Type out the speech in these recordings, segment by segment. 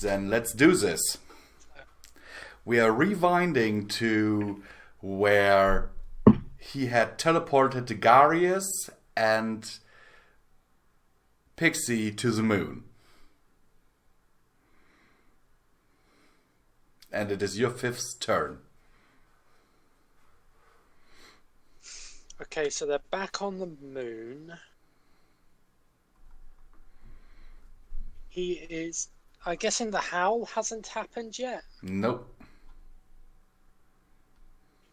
Then let's do this. We are rewinding to where he had teleported to Garius and Pixie to the moon. And it is your 5th turn. Okay, so they're back on the moon. He is... I'm guessing the howl hasn't happened yet? Nope.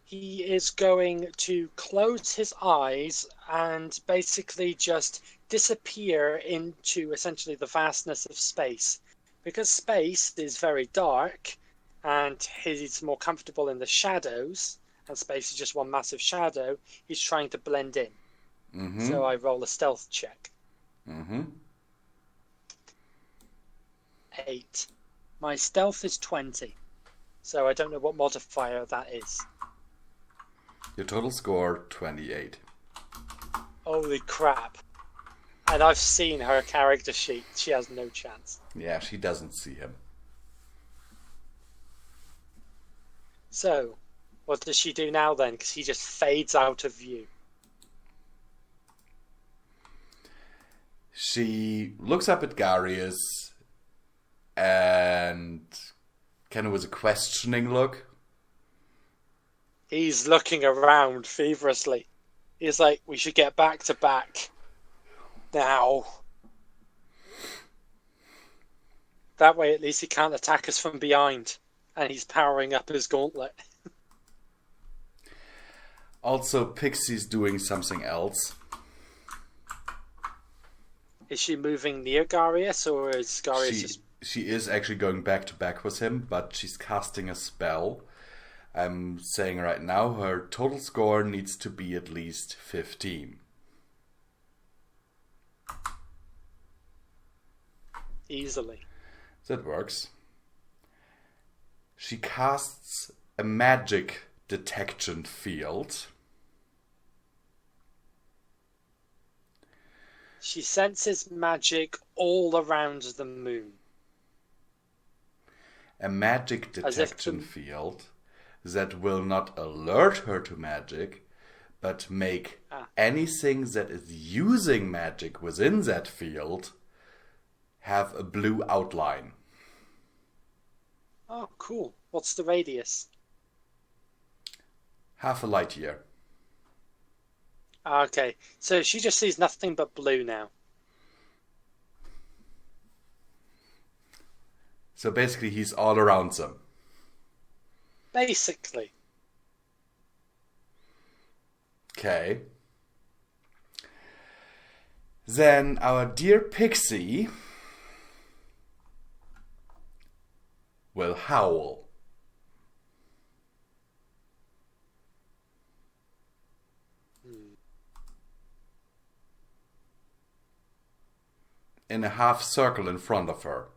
He is going to close his eyes and basically just disappear into essentially the vastness of space. Because space is very dark and he's more comfortable in the shadows, and space is just one massive shadow, he's trying to blend in. Mm-hmm. So I roll a stealth check. Mm-hmm. 8. My stealth is 20. So I don't know what modifier that is. Your total score, 28. Holy crap. And I've seen her character sheet. She has no chance. Yeah, she doesn't see him. So, what does she do now then? Because he just fades out of view. She looks up at Garius and kind of with a questioning look. He's looking around feverishly. He's like, we should get back to back. Now. That way at least he can't attack us from behind. And he's powering up his gauntlet. Also, Pixie's doing something else. Is she moving near Garius, or is Garius just... She is actually going back to back with him, but she's casting a spell. I'm saying right now her total score needs to be at least 15. Easily. That works. She casts a magic detection field. She senses magic all around the moon. A magic detection field that will not alert her to magic, but make anything that is using magic within that field have a blue outline. Oh, cool. What's the radius? Half a light year. Okay, so she just sees nothing but blue now. So basically he's all around them. Basically. Okay. Then our dear Pixie will howl. In a half circle in front of her.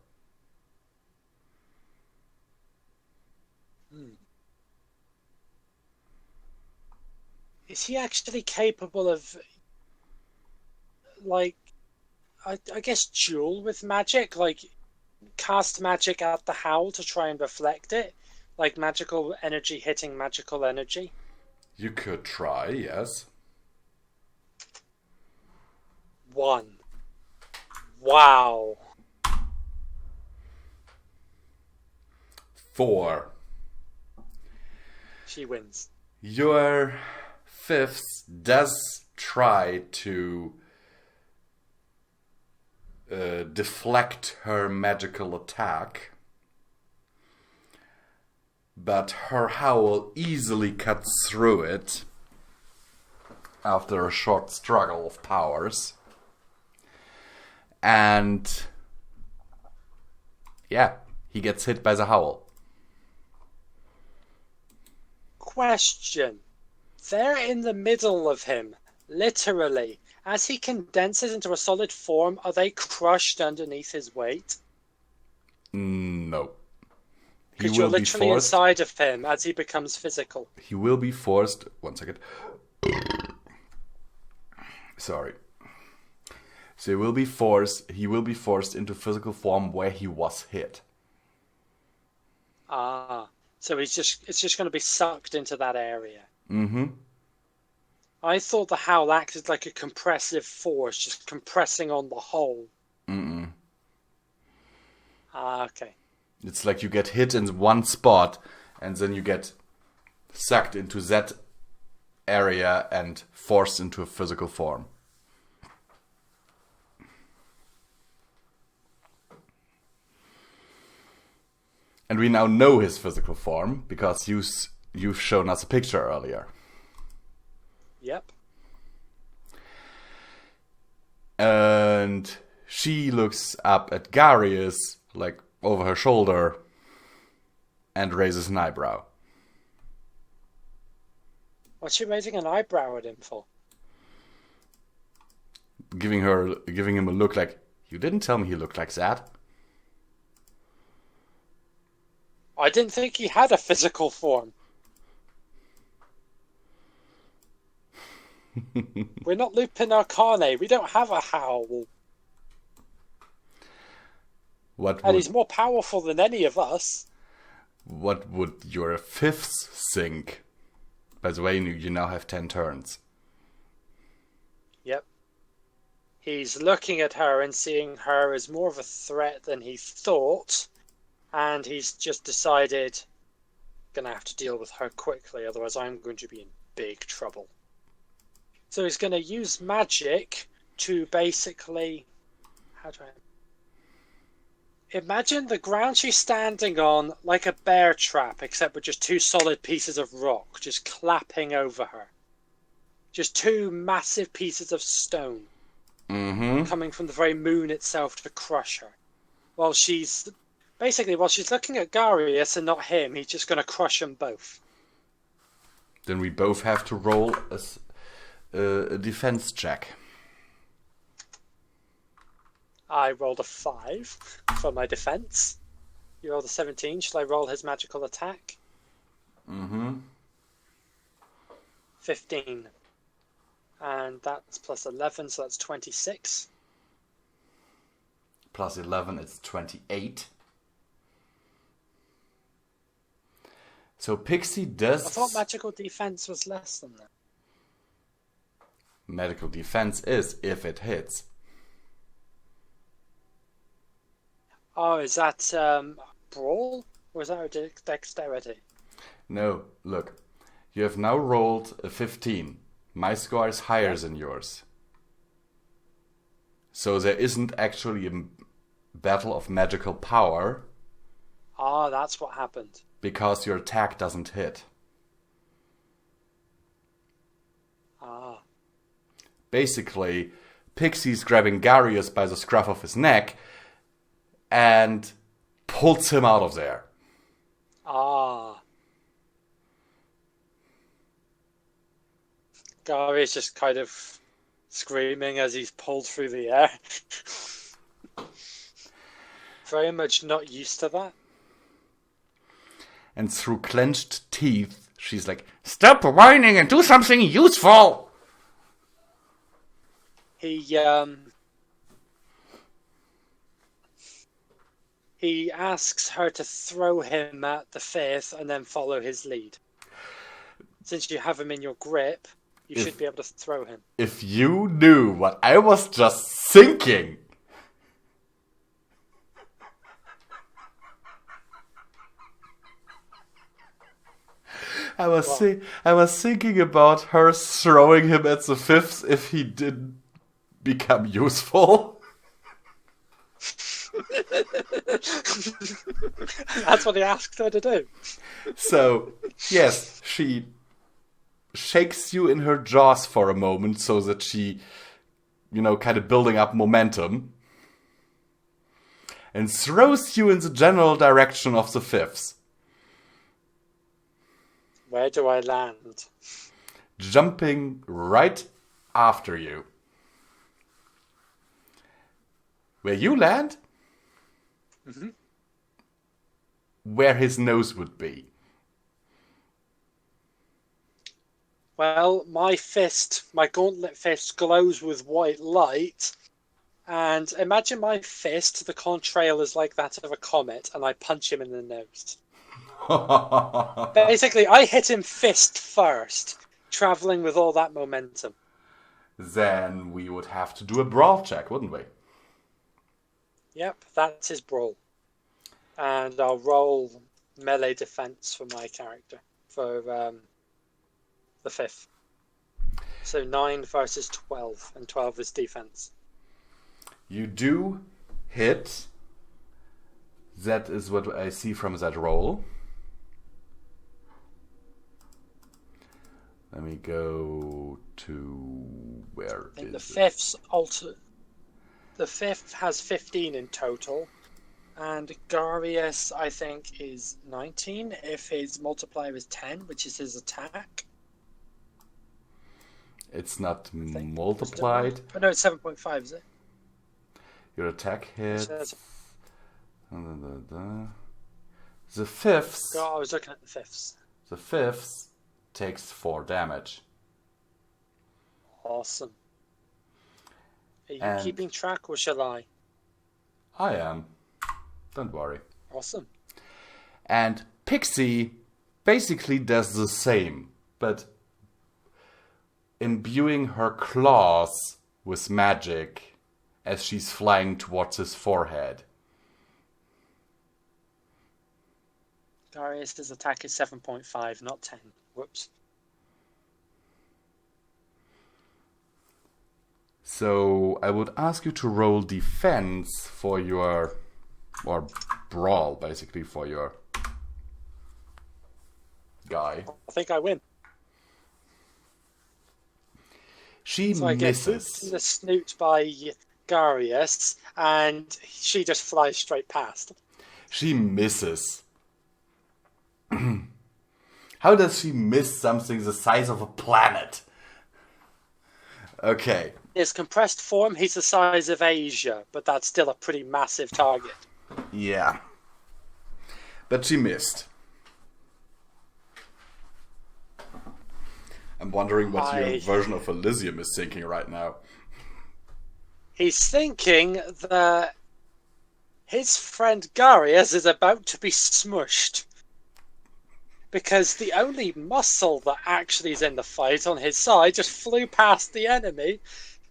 Is he actually capable of, like, I guess duel with magic? Like, cast magic at the howl to try and reflect it? Like magical energy hitting magical energy? You could try, yes. 1. Wow. 4. She wins. Your 5th does try to deflect her magical attack, but her howl easily cuts through it after a short struggle of powers. And yeah, he gets hit by the howl. Question. They're in the middle of him, literally. As he condenses into a solid form, are they crushed underneath his weight? No. Because you're literally inside of him as he becomes physical. He will be forced... One second. Sorry. So he will be forced into physical form where he was hit. Ah, so it's just going to be sucked into that area. Mm-hmm. I thought the howl acted like a compressive force, just compressing on the hole. Mm-mm. Ah, okay. It's like you get hit in one spot, and then you get sucked into that area and forced into a physical form. And we now know his physical form because you've shown us a picture earlier. Yep. And she looks up at Garius, like over her shoulder, and raises an eyebrow. What's she raising an eyebrow at him for? Giving him a look like, you didn't tell me he looked like that. I didn't think he had a physical form. We're not Lupin Arcane. We don't have a howl. And he's more powerful than any of us. What would your fifths think? By the way, you now have 10 turns. Yep. He's looking at her and seeing her as more of a threat than he thought. And he's just decided, going to have to deal with her quickly, otherwise I'm going to be in big trouble. So he's going to use magic to basically... How do I... Imagine the ground she's standing on like a bear trap, except with just two solid pieces of rock just clapping over her. Just two massive pieces of stone coming from the very moon itself to crush her. While she's looking at Garius and not him, he's just going to crush them both. Then we both have to roll a defense check. I rolled a 5 for my defense. You rolled a 17. Shall I roll his magical attack? 15. And that's plus 11, so that's 26. Plus 11, it's 28. So Pixie does... I thought magical defense was less than that. Magical defense is if it hits. Oh, is that brawl? Or is that dexterity? No, look. You have now rolled a 15. My score is higher than yours. So there isn't actually a battle of magical power. Ah, that's what happened. Because your attack doesn't hit. Ah. Basically, Pixie's grabbing Garius by the scruff of his neck and pulls him out of there. Ah. Gary's just kind of screaming as he's pulled through the air. Very much not used to that. And through clenched teeth, she's like, "Stop whining and do something useful!" He asks her to throw him at the fifth and then follow his lead. Since you have him in your grip, you should be able to throw him. If you knew what I was just thinking... I was thinking about her throwing him at the fifth if he didn't become useful. That's what he asked her to do. So, yes, she shakes you in her jaws for a moment so that she, kind of building up momentum. And throws you in the general direction of the fifths. Where do I land? Jumping right after you. Where you land? Mm-hmm. Where his nose would be. Well, my gauntlet fist glows with white light. And imagine my fist, the contrail is like that of a comet, and I punch him in the nose. Basically, I hit him fist first, traveling with all that momentum. Then we would have to do a brawl check, wouldn't we? Yep, that's his brawl. And I'll roll melee defense for my character for the 5th. So 9 versus 12, and 12 is defense. You do hit. That is what I see from that roll. Let me go to where is the it? The 5th has 15 in total, and Garius I think is 19 if his multiplier is 10, which is his attack. It's not multiplied. Oh no, it's 7.5, is it? Your attack hits. The 5th. Oh, I was looking at the 5th. The 5th takes 4 damage. Awesome. Are you keeping track, or shall I? I am. Don't worry. Awesome. And Pixie basically does the same, but imbuing her claws with magic as she's flying towards his forehead. Darius' attack is 7.5, not 10. Whoops. So I would ask you to roll defense for your, or brawl basically for your guy. I think I win. She so I misses. get booped in the snoot by Garius, and she just flies straight past. She misses. How does she miss something the size of a planet? Okay. In his compressed form, he's the size of Asia, but that's still a pretty massive target. Yeah. But she missed. I'm wondering what your version of Elysium is thinking right now. He's thinking that his friend Garius is about to be smushed. Because the only muscle that actually is in the fight on his side just flew past the enemy,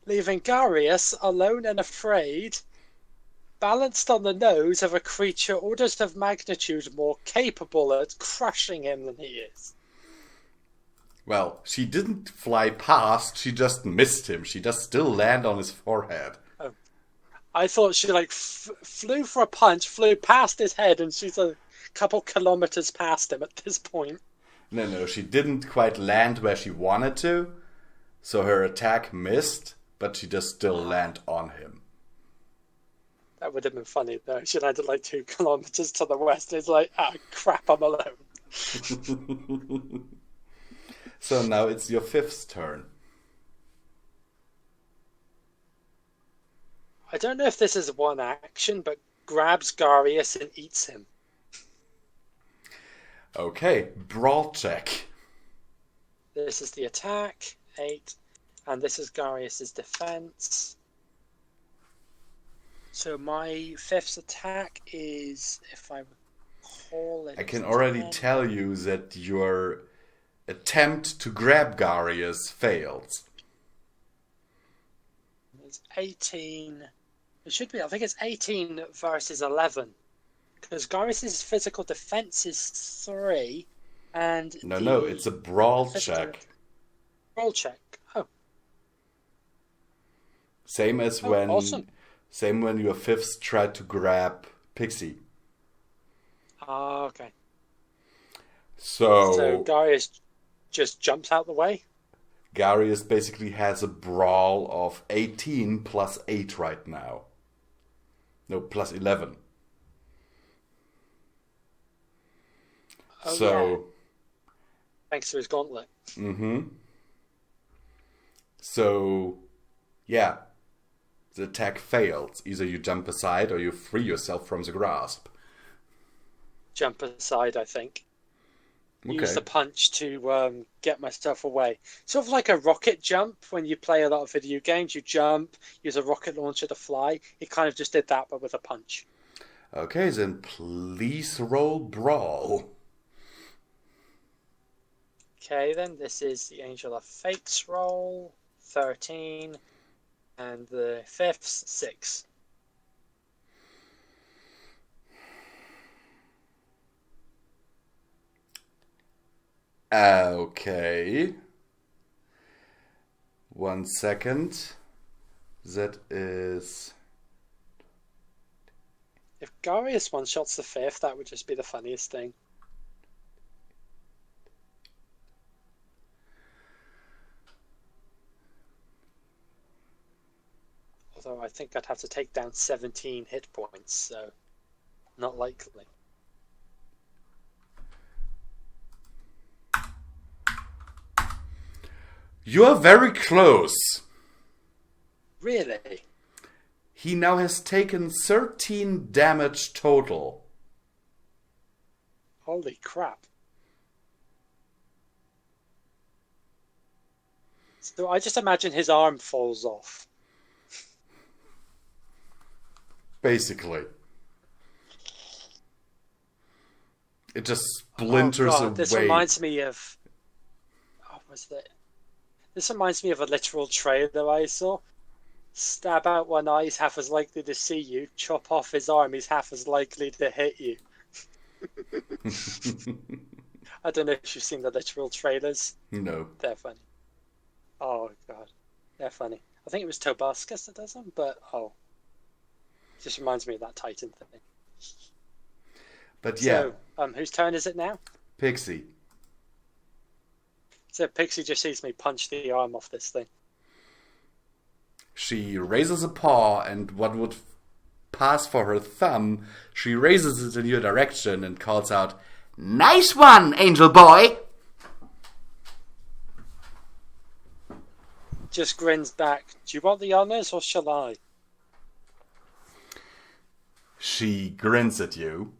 leaving Garius alone and afraid, balanced on the nose of a creature orders of magnitude more capable at crushing him than he is. Well, she didn't fly past, she just missed him. She does still land on his forehead. Oh. I thought she flew for a punch, flew past his head, and she's a couple kilometers past him at this point. No, she didn't quite land where she wanted to, so her attack missed, but she does still land on him. That would have been funny though. She landed 2 kilometers to the west, and it's like, crap, I'm alone. So now it's your 5th turn. I don't know if this is one action, but grabs Garius and eats him. Okay, brawl check. This is the attack, 8, and this is Garius' defense. So my 5th attack is, if I recall it... I can already tell you that your attempt to grab Garius fails. It's 18... It should be, I think it's 18 versus 11. Because Garius' physical defense is 3, and... No, it's a brawl check. Brawl check, oh. Same as when... Awesome. Same when your 5th tried to grab Pixie. Ah, okay. So Garius just jumps out the way? Garius basically has a brawl of 18 plus 8 right now. No, plus 11. Oh, so, yeah. Thanks to his gauntlet. Mm-hmm. So, yeah. The attack fails. Either you jump aside or you free yourself from the grasp. Jump aside, I think. Okay. Use the punch to get myself away. Sort of like a rocket jump when you play a lot of video games. You jump, use a rocket launcher to fly. He kind of just did that, but with a punch. Okay, then please roll brawl. Okay, then this is the Angel of Fate's roll, 13, and the fifth's 6. Okay. 1 second. That is... If Garius one-shots the 5th, that would just be the funniest thing. Although I think I'd have to take down 17 hit points, so not likely. You're very close. Really? He now has taken 13 damage total. Holy crap. So I just imagine his arm falls off. Basically. It just splinters away. This reminds me of... Oh, was that? This reminds me of a literal trailer I saw. Stab out one eye, he's half as likely to see you. Chop off his arm, he's half as likely to hit you. I don't know if you've seen the literal trailers. No. They're funny. Oh, God. They're funny. I think it was Tobuscus that does them, but It just reminds me of that Titan thing. But yeah. So, whose turn is it now? Pixie. So Pixie just sees me punch the arm off this thing. She raises a paw, and what would pass for her thumb, she raises it in your direction and calls out, "Nice one, angel boy!" Just grins back. Do you want the honors or shall I? She grins at you,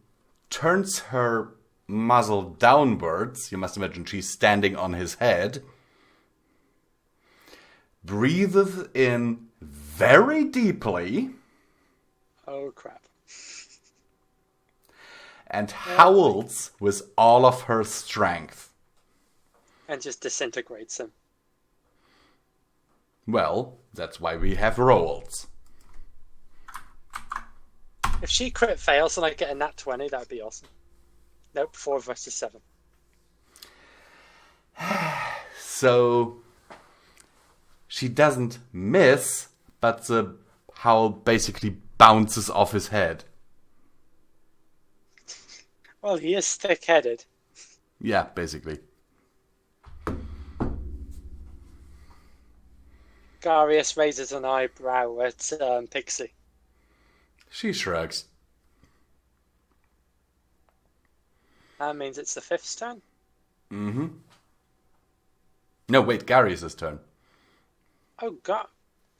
turns her muzzle downwards. You must imagine she's standing on his head. Breathes in very deeply. Oh, crap. And howls with all of her strength. And just disintegrates him. Well, that's why we have rolls. If she crit fails and I get a nat 20, that would be awesome. Nope, 4 versus 7. So she doesn't miss, but the howl basically bounces off his head. Well, he is thick-headed. Yeah, basically. Garius raises an eyebrow at Pixie. She shrugs. That means it's the 5th's turn? Mm-hmm. No, wait, Garius' turn. Oh,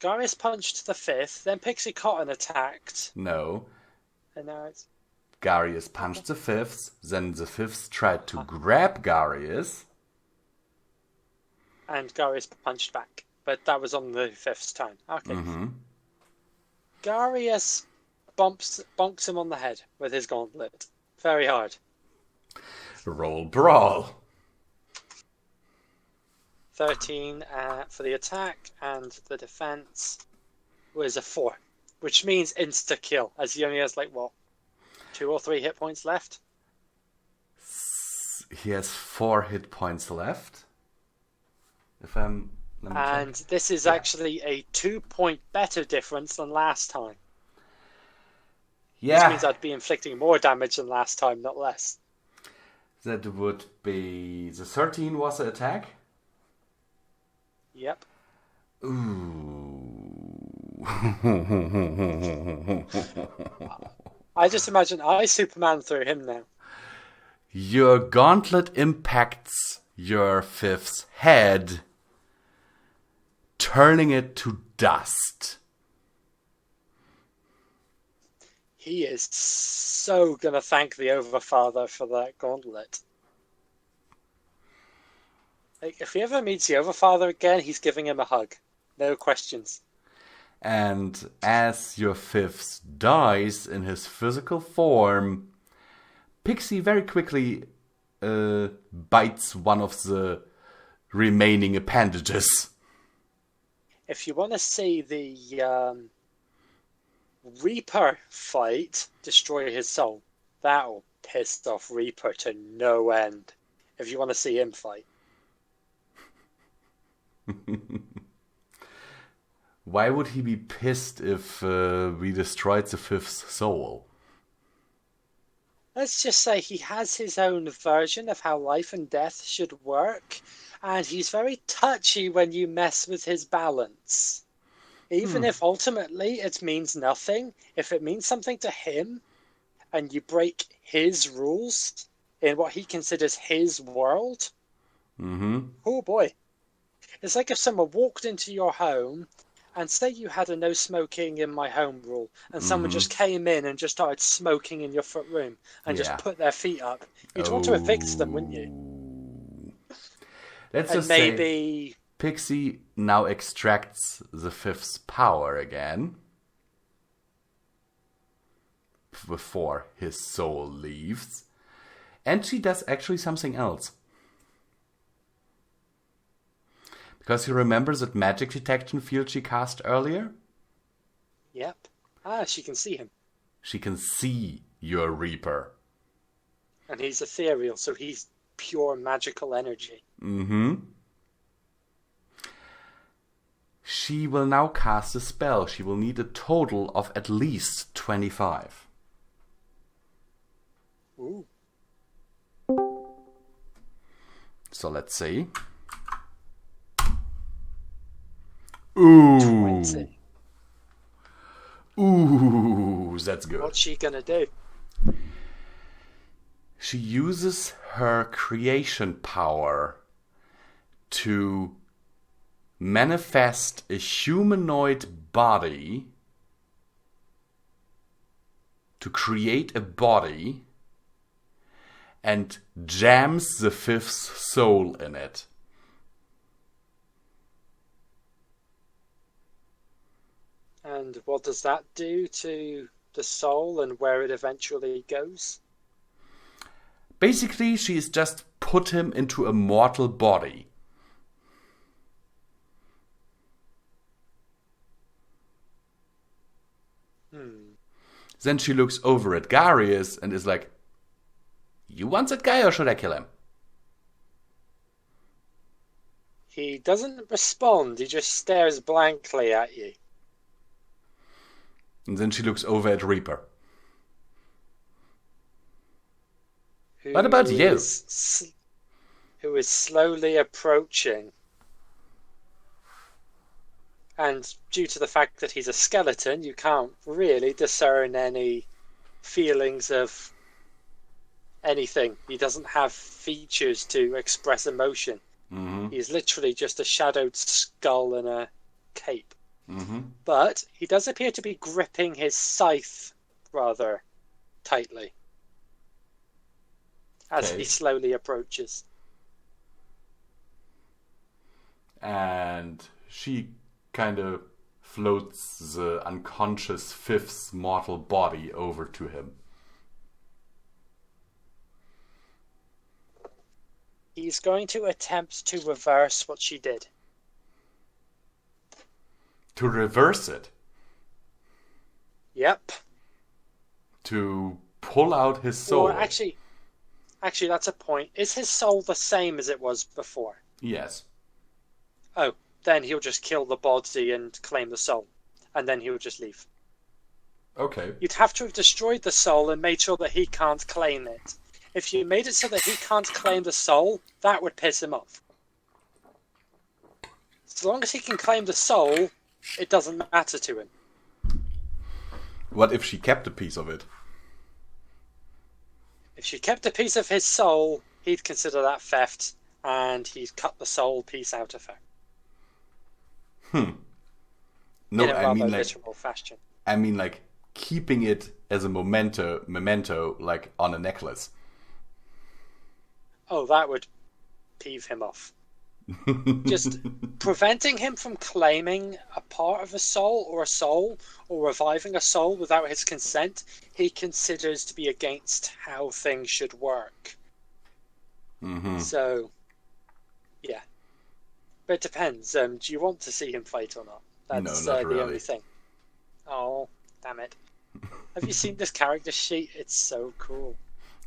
Garius punched the 5th, then Pixie caught and attacked. No. And now it's... Garius punched the 5th, then the 5th tried to grab Garius. And Garius punched back. But that was on the 5th's turn. Okay. Mm-hmm. Garius bonks him on the head with his gauntlet. Very hard. Roll brawl. 13 for the attack, and the defense was a 4. Which means insta-kill, as he only has, 2 or 3 hit points left? He has 4 hit points left. And this is actually a 2-point better difference than last time. Yeah. Which means I'd be inflicting more damage than last time, not less. That would be... The 13 was the attack? Yep. Ooh. I just imagine I Superman through him now. Your gauntlet impacts your 5th's head, turning it to dust. He is so gonna thank the Overfather for that gauntlet. If he ever meets the Overfather again, he's giving him a hug. No questions. And as your 5th dies in his physical form, Pixie very quickly bites one of the remaining appendages. If you want to see the Reaper fight destroy his soul, that'll piss off Reaper to no end. If you want to see him fight. Why would he be pissed if we destroyed the fifth soul? Let's just say he has his own version of how life and death should work, and he's very touchy when you mess with his balance. Even if ultimately it means nothing, if it means something to him, and you break his rules in what he considers his world, oh boy. It's like if someone walked into your home and say you had a no smoking in my home rule, and someone just came in and just started smoking in your front room and just put their feet up. You'd want to evict them, wouldn't you? Let's and just maybe say Pixie now extracts the fifth's power again before his soul leaves. And she does actually something else. Because you remember that magic detection field she cast earlier? Yep. She can see him. She can see your Reaper. And he's ethereal, so he's pure magical energy. She will now cast a spell. She will need a total of at least 25. Ooh. So let's see. Ooh. 20. Ooh, that's good. What's she gonna do? She uses her creation power to manifest a humanoid body, to create a body, and jams the fifth soul in it. And what does that do to the soul and where it eventually goes? Basically, she's just put him into a mortal body. Then she looks over at Garius and is like, "You want that guy or should I kill him?" He doesn't respond, he just stares blankly at you. And then she looks over at Reaper. What about you? Who is slowly approaching. And due to the fact that he's a skeleton, you can't really discern any feelings of anything. He doesn't have features to express emotion. He's literally just a shadowed skull and a cape. But he does appear to be gripping his scythe rather tightly as he slowly approaches. And she kind of floats the unconscious fifth's mortal body over to him. He's going to attempt to reverse what she did. To reverse it? Yep. To pull out his soul? Or actually, that's a point. Is his soul the same as it was before? Yes. Oh, then he'll just kill the body and claim the soul. And then he'll just leave. Okay. You'd have to have destroyed the soul and made sure that he can't claim it. If you made it so that he can't claim the soul, that would piss him off. As long as he can claim the soul, it doesn't matter to him. What if she kept a piece of it? If she kept a piece of his soul, he'd consider that theft, and he'd cut the soul piece out of her. No, in a I rather mean like literal fashion. I mean like keeping it as a memento like on a necklace. Oh, that would peeve him off. Just preventing him from claiming a part of a soul or reviving a soul without his consent, he considers to be against how things should work. So, yeah. But it depends. Do you want to see him fight or not? That's no, not really. The only thing. Oh, damn it. Have you seen this character sheet? It's so cool.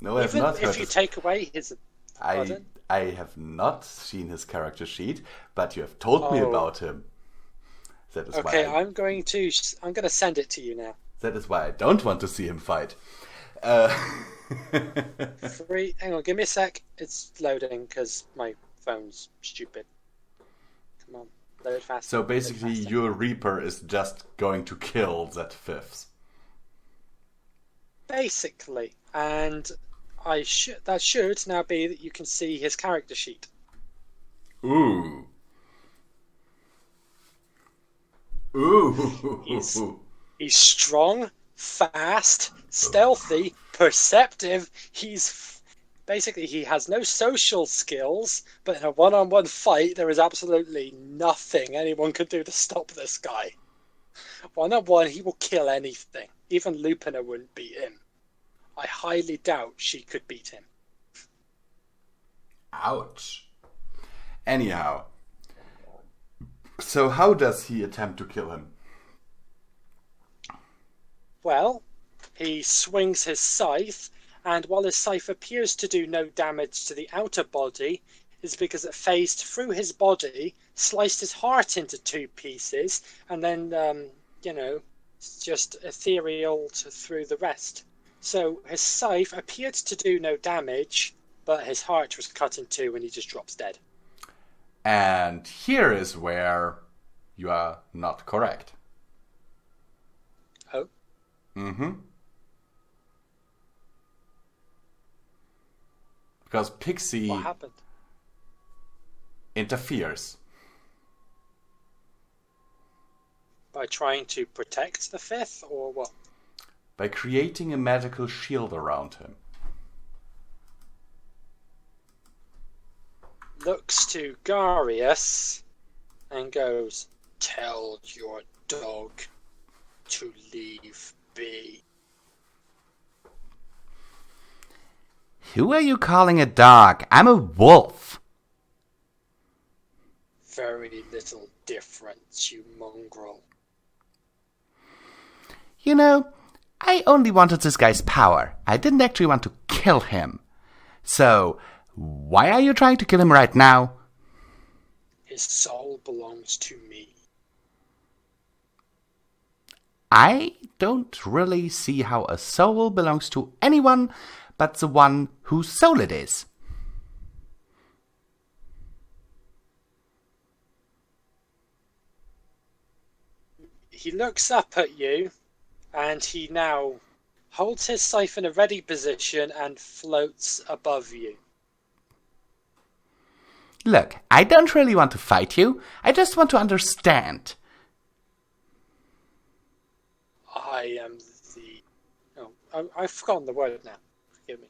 No, I have not. Even if you take away his... I have not seen his character sheet, but you have told me about him. That is okay, I'm going to send it to you now. That is why I don't want to see him fight. Hang on, give me a sec. It's loading because my phone's stupid. Come on, load fast. So basically, your Reaper is just going to kill that fifth. Basically, and that should now be that you can see his character sheet. Ooh. He's strong, fast, stealthy, perceptive. He has no social skills, but in a one-on-one fight, there is absolutely nothing anyone can do to stop this guy. One-on-one, he will kill anything. Even Lupina wouldn't beat him. I highly doubt she could beat him. Ouch. Anyhow, so how does he attempt to kill him? Well, he swings his scythe, and while his scythe appears to do no damage to the outer body, it's because it phased through his body, sliced his heart into 2 pieces, and then, just ethereal through the rest. So his scythe appeared to do no damage, but his heart was cut in 2 and he just drops dead. And here is where you are not correct. Oh? Mm-hmm. Because Pixie What happened? interferes. By trying to protect the 5th, or what? By creating a magical shield around him. Looks to Garius and goes, "Tell your dog to leave be." Who are you calling a dog? I'm a wolf. Very little difference, you mongrel. You know, I only wanted this guy's power. I didn't actually want to kill him. So, why are you trying to kill him right now? His soul belongs to me. I don't really see how a soul belongs to anyone but the one whose soul it is. He looks up at you, and he now holds his scythe in a ready position and floats above you. Look, I don't really want to fight you. I just want to understand. I am the... Oh, I've forgotten the word now. Forgive me.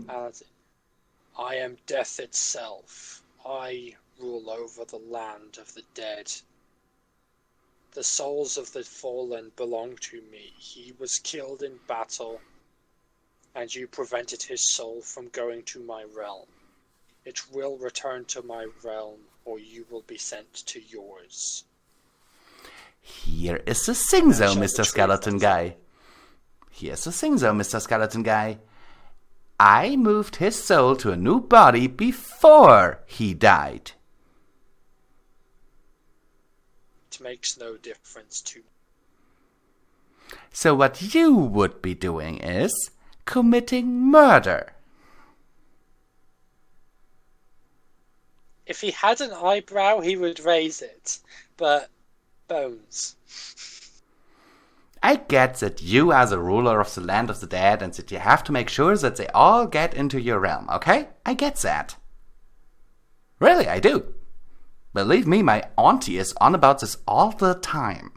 That's it. I am death itself. I rule over the land of the dead. The souls of the fallen belong to me. He was killed in battle, and you prevented his soul from going to my realm. It will return to my realm, or you will be sent to yours. Here is the thing though, Mr. Skeleton Guy. Here's the thing though, Mr. Skeleton Guy. I moved his soul to a new body before he died. It makes no difference to me. So what you would be doing is committing murder. If he had an eyebrow, he would raise it. But bones. I get that you are the ruler of the land of the dead and that you have to make sure that they all get into your realm, okay? I get that. Really, I do. Believe me, my auntie is on about this all the time.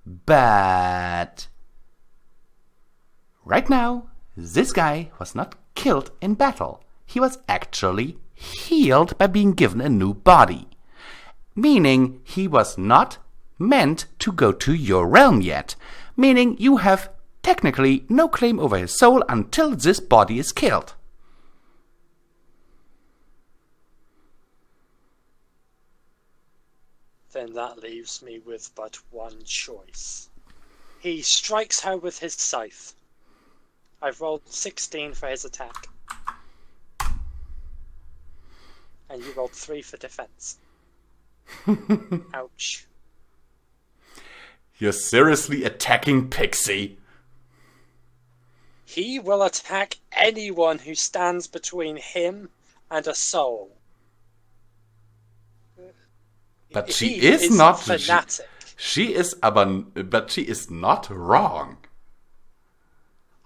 But right now, this guy was not killed in battle. He was actually healed by being given a new body. Meaning he was not meant to go to your realm yet. Meaning you have technically no claim over his soul until this body is killed. Then that leaves me with but one choice. He strikes her with his scythe. I've rolled 16 for his attack. And you rolled 3 for defense. Ouch. You're seriously attacking Pixie? He will attack anyone who stands between him and a soul. But she is not fanatic. But she is not wrong.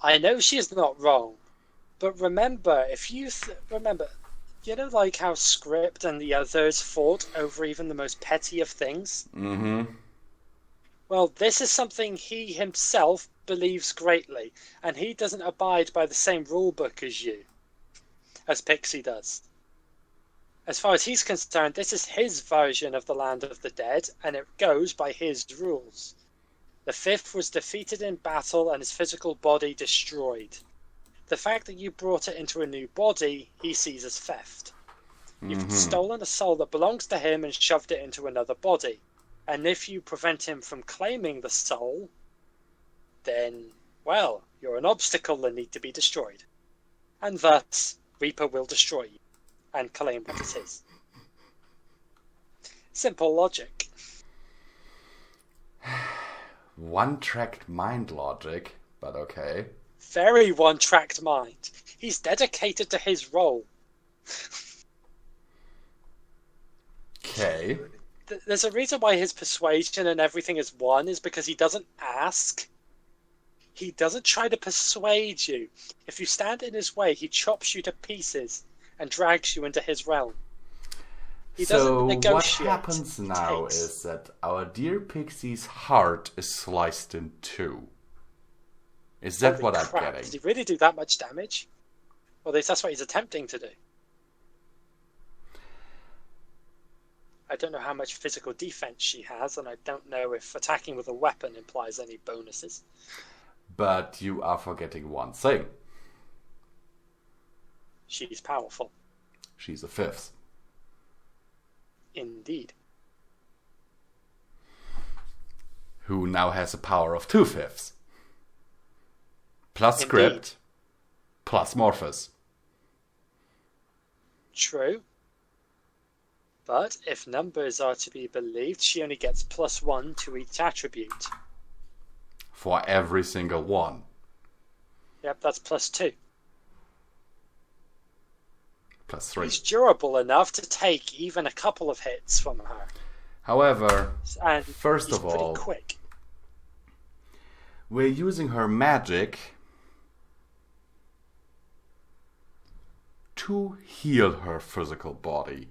I know she is not wrong, but remember, you know, like how Script and the others fought over even the most petty of things? Mm-hmm. Well, this is something he himself believes greatly, and he doesn't abide by the same rulebook as you, as Pixie does. As far as he's concerned, this is his version of the Land of the Dead, and it goes by his rules. The fifth was defeated in battle and his physical body destroyed. The fact that you brought it into a new body, he sees as theft. You've stolen a soul that belongs to him and shoved it into another body. And if you prevent him from claiming the soul, then, well, you're an obstacle and need to be destroyed. And thus, Reaper will destroy you and claim what is his. Simple logic. One-tracked mind logic, but okay. Very one-tracked mind. He's dedicated to his role. Okay. There's a reason why his persuasion and everything is 1 is because he doesn't ask. He doesn't try to persuade you. If you stand in his way, he chops you to pieces and drags you into his realm. He doesn't negotiate. What happens now is that our dear Pixie's heart is sliced in 2. Is that what I'm getting? Did he really do that much damage? Well, at least that's what he's attempting to do. I don't know how much physical defense she has, and I don't know if attacking with a weapon implies any bonuses. But you are forgetting one thing. She's powerful. She's a 5th. Indeed. Who now has a power of 2/5. Plus Script. Plus Morphus. True. But if numbers are to be believed, she only gets +1 to each attribute. For every single one. Yep, that's +2. +3. He's durable enough to take even a couple of hits from her. However, and first of all, pretty quick. We're using her magic to heal her physical body.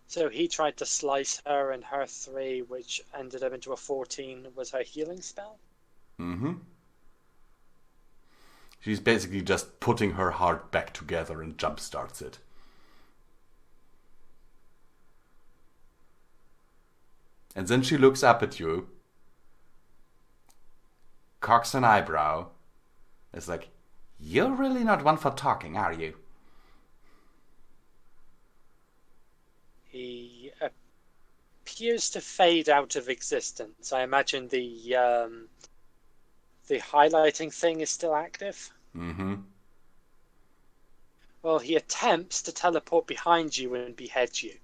So he tried to slice her, and her 3, which ended up into a 14, was her healing spell? Mm-hmm. She's basically just putting her heart back together and jumpstarts it. And then she looks up at you, cocks an eyebrow, is like, "You're really not one for talking, are you?" He appears to fade out of existence. I imagine the highlighting thing is still active. Mm-hmm. Well, he attempts to teleport behind you and behead you.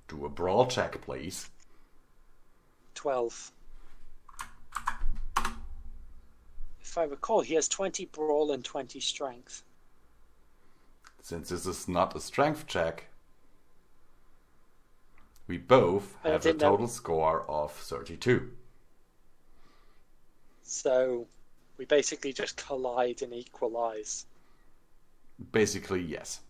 Do a brawl check, please. 12. If I recall, he has 20 brawl and 20 strength. Since this is not a strength check, we both have a total score of 32. So we basically just collide and equalize. Basically, yes.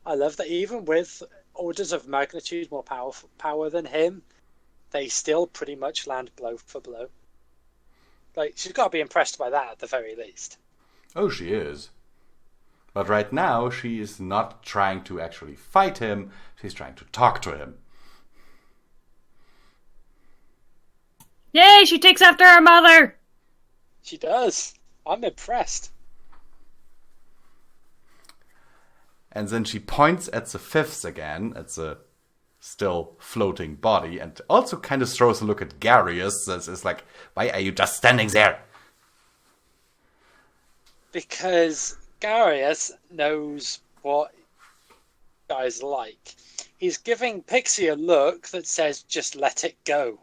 I love that even with orders of magnitude more power than him, they still pretty much land blow for blow. Like, she's got to be impressed by that at the very least. Oh, she is. But right now, she is not trying to actually fight him, she's trying to talk to him. Yay, she takes after her mother! She does. I'm impressed. And then she points at the fifth again, at the still floating body, and also kind of throws a look at Garius. That is like, why are you just standing there? Because Garius knows what guys like. He's giving Pixie a look that says, just let it go.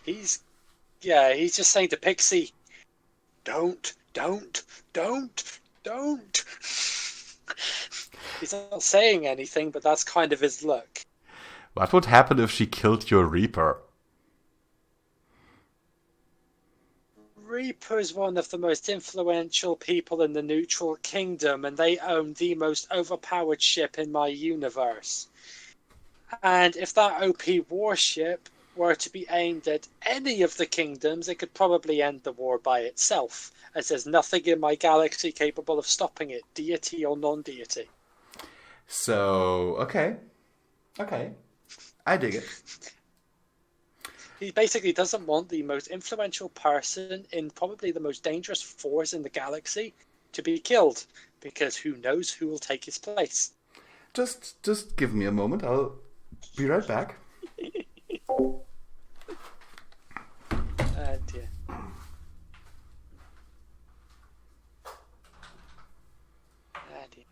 He's just saying to Pixie, don't. He's not saying anything, but that's kind of his look. What would happen if she killed your Reaper? Reaper is one of the most influential people in the Neutral Kingdom, and they own the most overpowered ship in my universe. And if that OP warship were to be aimed at any of the kingdoms, it could probably end the war by itself, as there's nothing in my galaxy capable of stopping it, deity or non-deity. So, okay. I dig it. He basically doesn't want the most influential person in probably the most dangerous force in the galaxy to be killed, because who knows who will take his place. Just give me a moment. I'll be right back. Dear. Dear.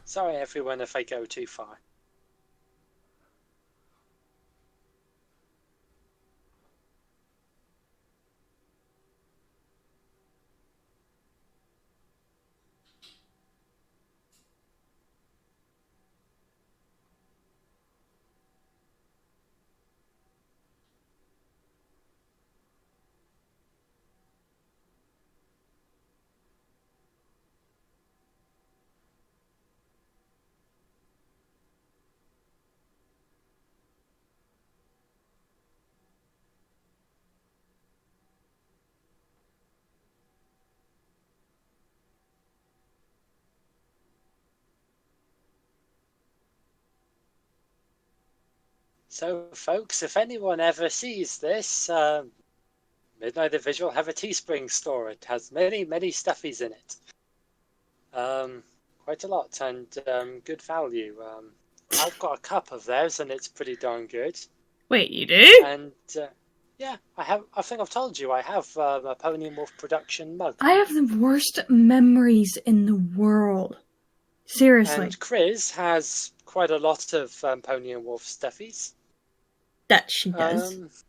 Sorry everyone if I go too far. So, folks, if anyone ever sees this, Midnight the Visual have a Teespring store. It has many, many stuffies in it. Quite a lot, and good value. I've got a cup of theirs, and it's pretty darn good. Wait, you do? And yeah, I have. I think I've told you I have a Pony&Wolf production mug. I have the worst memories in the world. Seriously. And Chris has quite a lot of Pony&Wolf stuffies. That she does.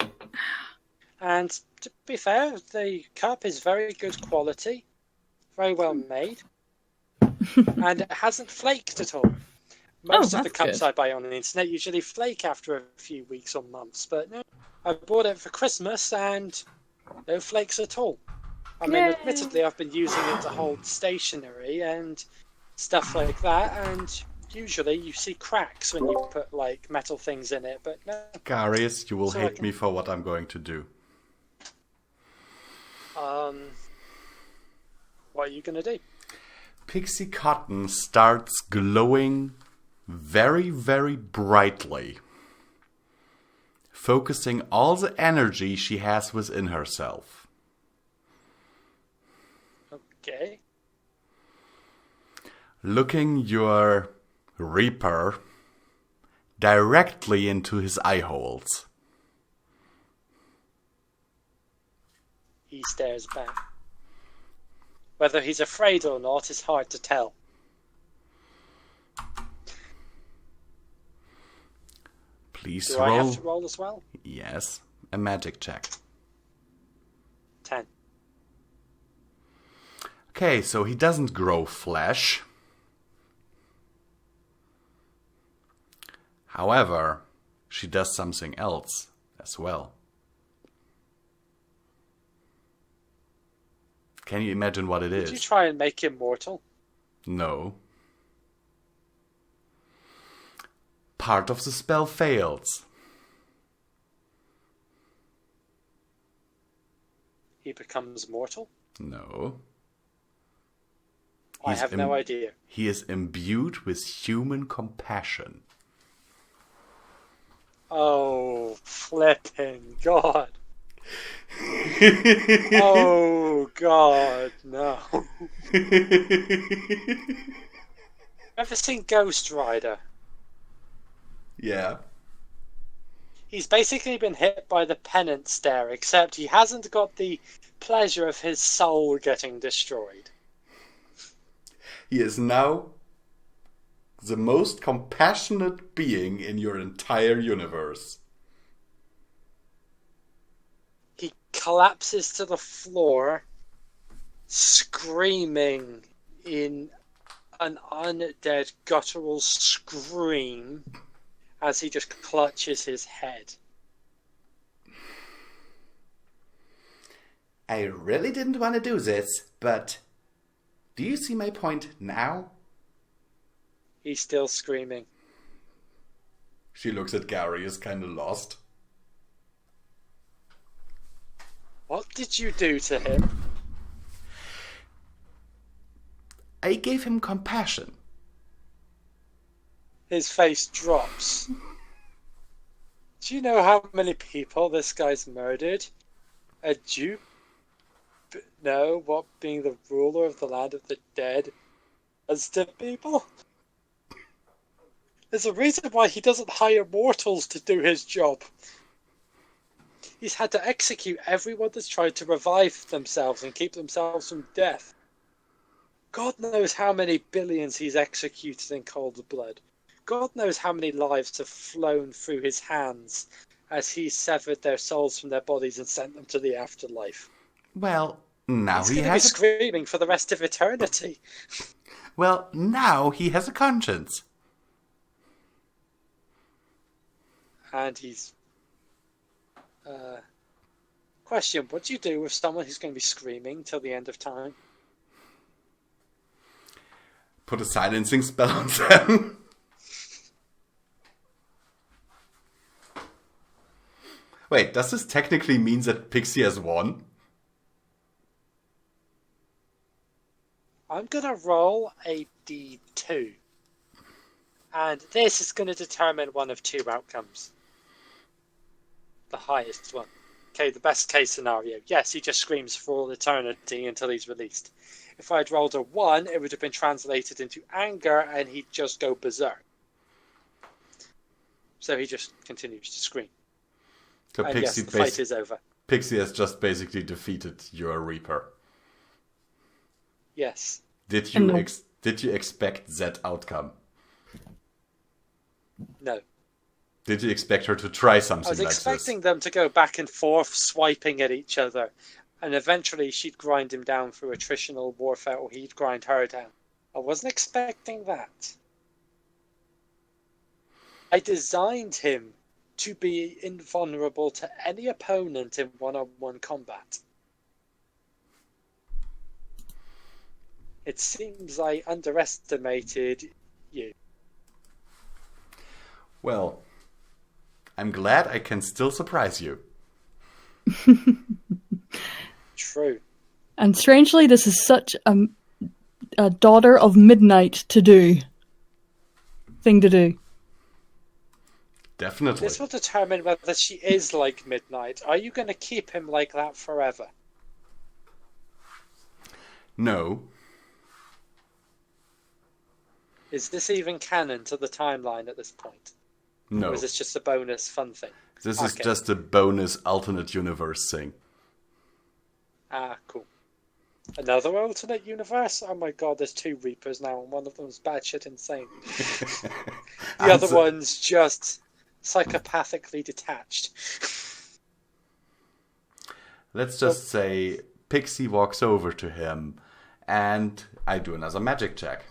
And to be fair, the cup is very good quality, very well made, and it hasn't flaked at all. Most of the cups I buy on the internet usually flake after a few weeks or months, but no, I bought it for Christmas and no flakes at all. I mean, admittedly, I've been using it to hold stationery and stuff like that, and usually you see cracks when you put like metal things in it, but no. Garius, you will hate me for what I'm going to do. What are you going to do? Pixie Cotton starts glowing very, very brightly, focusing all the energy she has within herself. Okay. Looking your Reaper directly into his eye holes. He stares back. Whether he's afraid or not is hard to tell. Please Do roll. I have to roll as well? Yes, a magic check. 10. Okay, so he doesn't grow flesh. However, she does something else as well. Can you imagine what it is? Did you try and make him mortal? No. Part of the spell fails. He becomes mortal? No. I have no idea. He is imbued with human compassion. Oh, flipping God. Oh, God, no. Ever seen Ghost Rider? Yeah. He's basically been hit by the penance there, except he hasn't got the pleasure of his soul getting destroyed. He is now the most compassionate being in your entire universe. He collapses to the floor, screaming in an undead guttural scream as he just clutches his head. I really didn't want to do this, but do you see my point now? He's still screaming. She looks at Gary as kind of lost. What did you do to him? I gave him compassion. His face drops. Do you know how many people this guy's murdered? A dupe? No, what being the ruler of the land of the dead does to people? There's a reason why he doesn't hire mortals to do his job. He's had to execute everyone that's tried to revive themselves and keep themselves from death. God knows how many billions he's executed in cold blood. God knows how many lives have flown through his hands as he severed their souls from their bodies and sent them to the afterlife. Well, now he's he going to be has screaming for the rest of eternity. Well, now he has a conscience. And he's... Question, what do you do with someone who's going to be screaming till the end of time? Put a silencing spell on them. Wait, does this technically mean that Pixie has won? I'm going to roll a D2. And this is going to determine one of two outcomes. The highest one. Okay, the best case scenario. Yes, he just screams for all eternity until he's released. If I'd rolled a 1, it would have been translated into anger and he'd just go berserk. So he just continues to scream. So and Pixie, yes, the fight is over. Pixie has just basically defeated your Reaper. Yes. Did you expect that outcome? No. Did you expect her to try something like this? I was expecting them to go back and forth, swiping at each other. And eventually she'd grind him down through attritional warfare, or he'd grind her down. I wasn't expecting that. I designed him to be invulnerable to any opponent in one-on-one combat. It seems I underestimated you. Well, I'm glad I can still surprise you. True. And strangely, this is such a daughter of midnight to do thing to do. Definitely. This will determine whether she is like Midnight. Are you going to keep him like that forever? No. Is this even canon to the timeline at this point? No. Or is this just a bonus fun thing? This is just a bonus alternate universe thing. Ah, cool. Another alternate universe? Oh my god, there's 2 Reapers now, and one of them's batshit insane. The other one's just psychopathically detached. Let's just say Pixie walks over to him, and I do another magic check.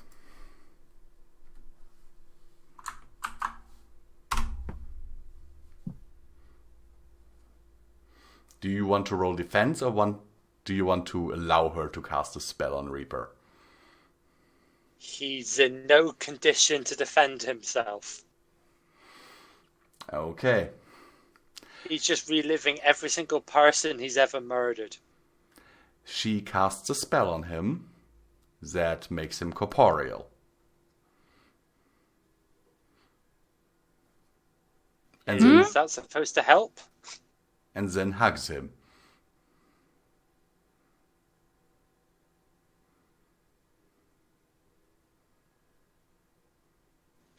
Do you want to roll defense, or do you want to allow her to cast a spell on Reaper? He's in no condition to defend himself. Okay. He's just reliving every single person he's ever murdered. She casts a spell on him that makes him corporeal. And then, is that supposed to help? And then hugs him.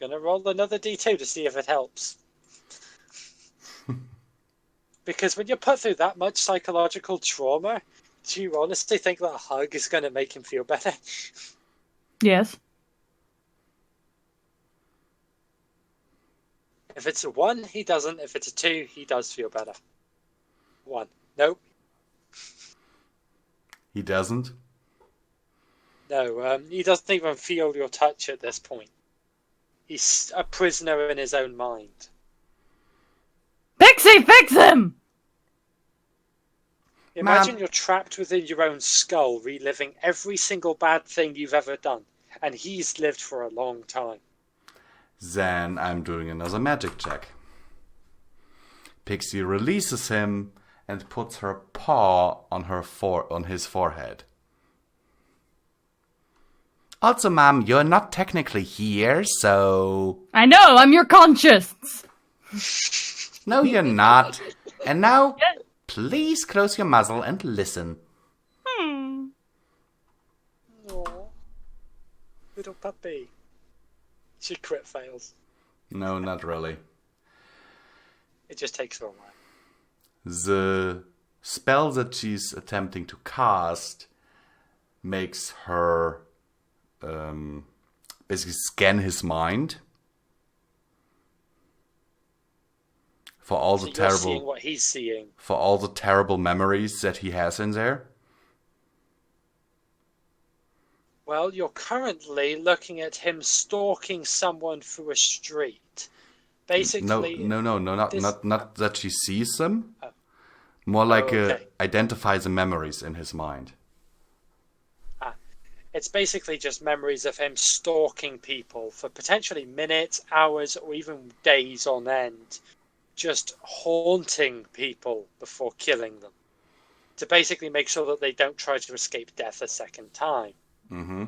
Gonna roll another D2 to see if it helps. Because when you're put through that much psychological trauma, do you honestly think that a hug is going to make him feel better? Yes. If it's a 1, he doesn't. If it's a 2, he does feel better. 1. Nope. He doesn't? No, he doesn't even feel your touch at this point. He's a prisoner in his own mind. Pixie, fix him! Imagine you're trapped within your own skull, reliving every single bad thing you've ever done. And he's lived for a long time. Then I'm doing another magic check. Pixie releases him and puts her paw on his forehead. Also, Mom, you're not technically here, so... I know, I'm your conscience! No, you're not. And now, please close your muzzle and listen. Aww. Little puppy. She crit fails. No, not really. It just takes her a while. The spell that she's attempting to cast makes her basically scan his mind for all the terrible, seeing what he's seeing. For all the terrible memories that he has in there. Well, you're currently looking at him stalking someone through a street. Basically, no, not that she sees them. More like identifies the memories in his mind. It's basically just memories of him stalking people for potentially minutes, hours, or even days on end. Just haunting people before killing them. To basically make sure that they don't try to escape death a second time. Mm-hmm.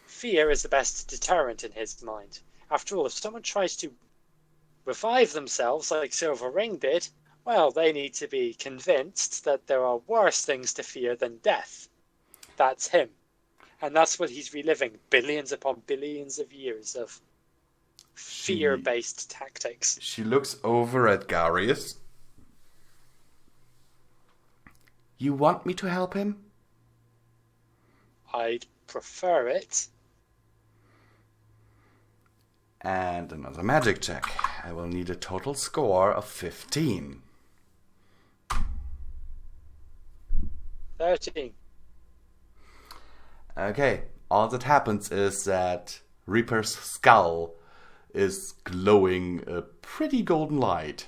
Fear is the best deterrent in his mind. After all, if someone tries to revive themselves like Silver Ring did, well, they need to be convinced that there are worse things to fear than death. That's him. And that's what he's reliving, billions upon billions of years of fear-based tactics. She looks over at Garius. You want me to help him? I'd prefer it. And another magic check. I will need a total score of 15. 13. Okay, all that happens is that Reaper's skull is glowing a pretty golden light.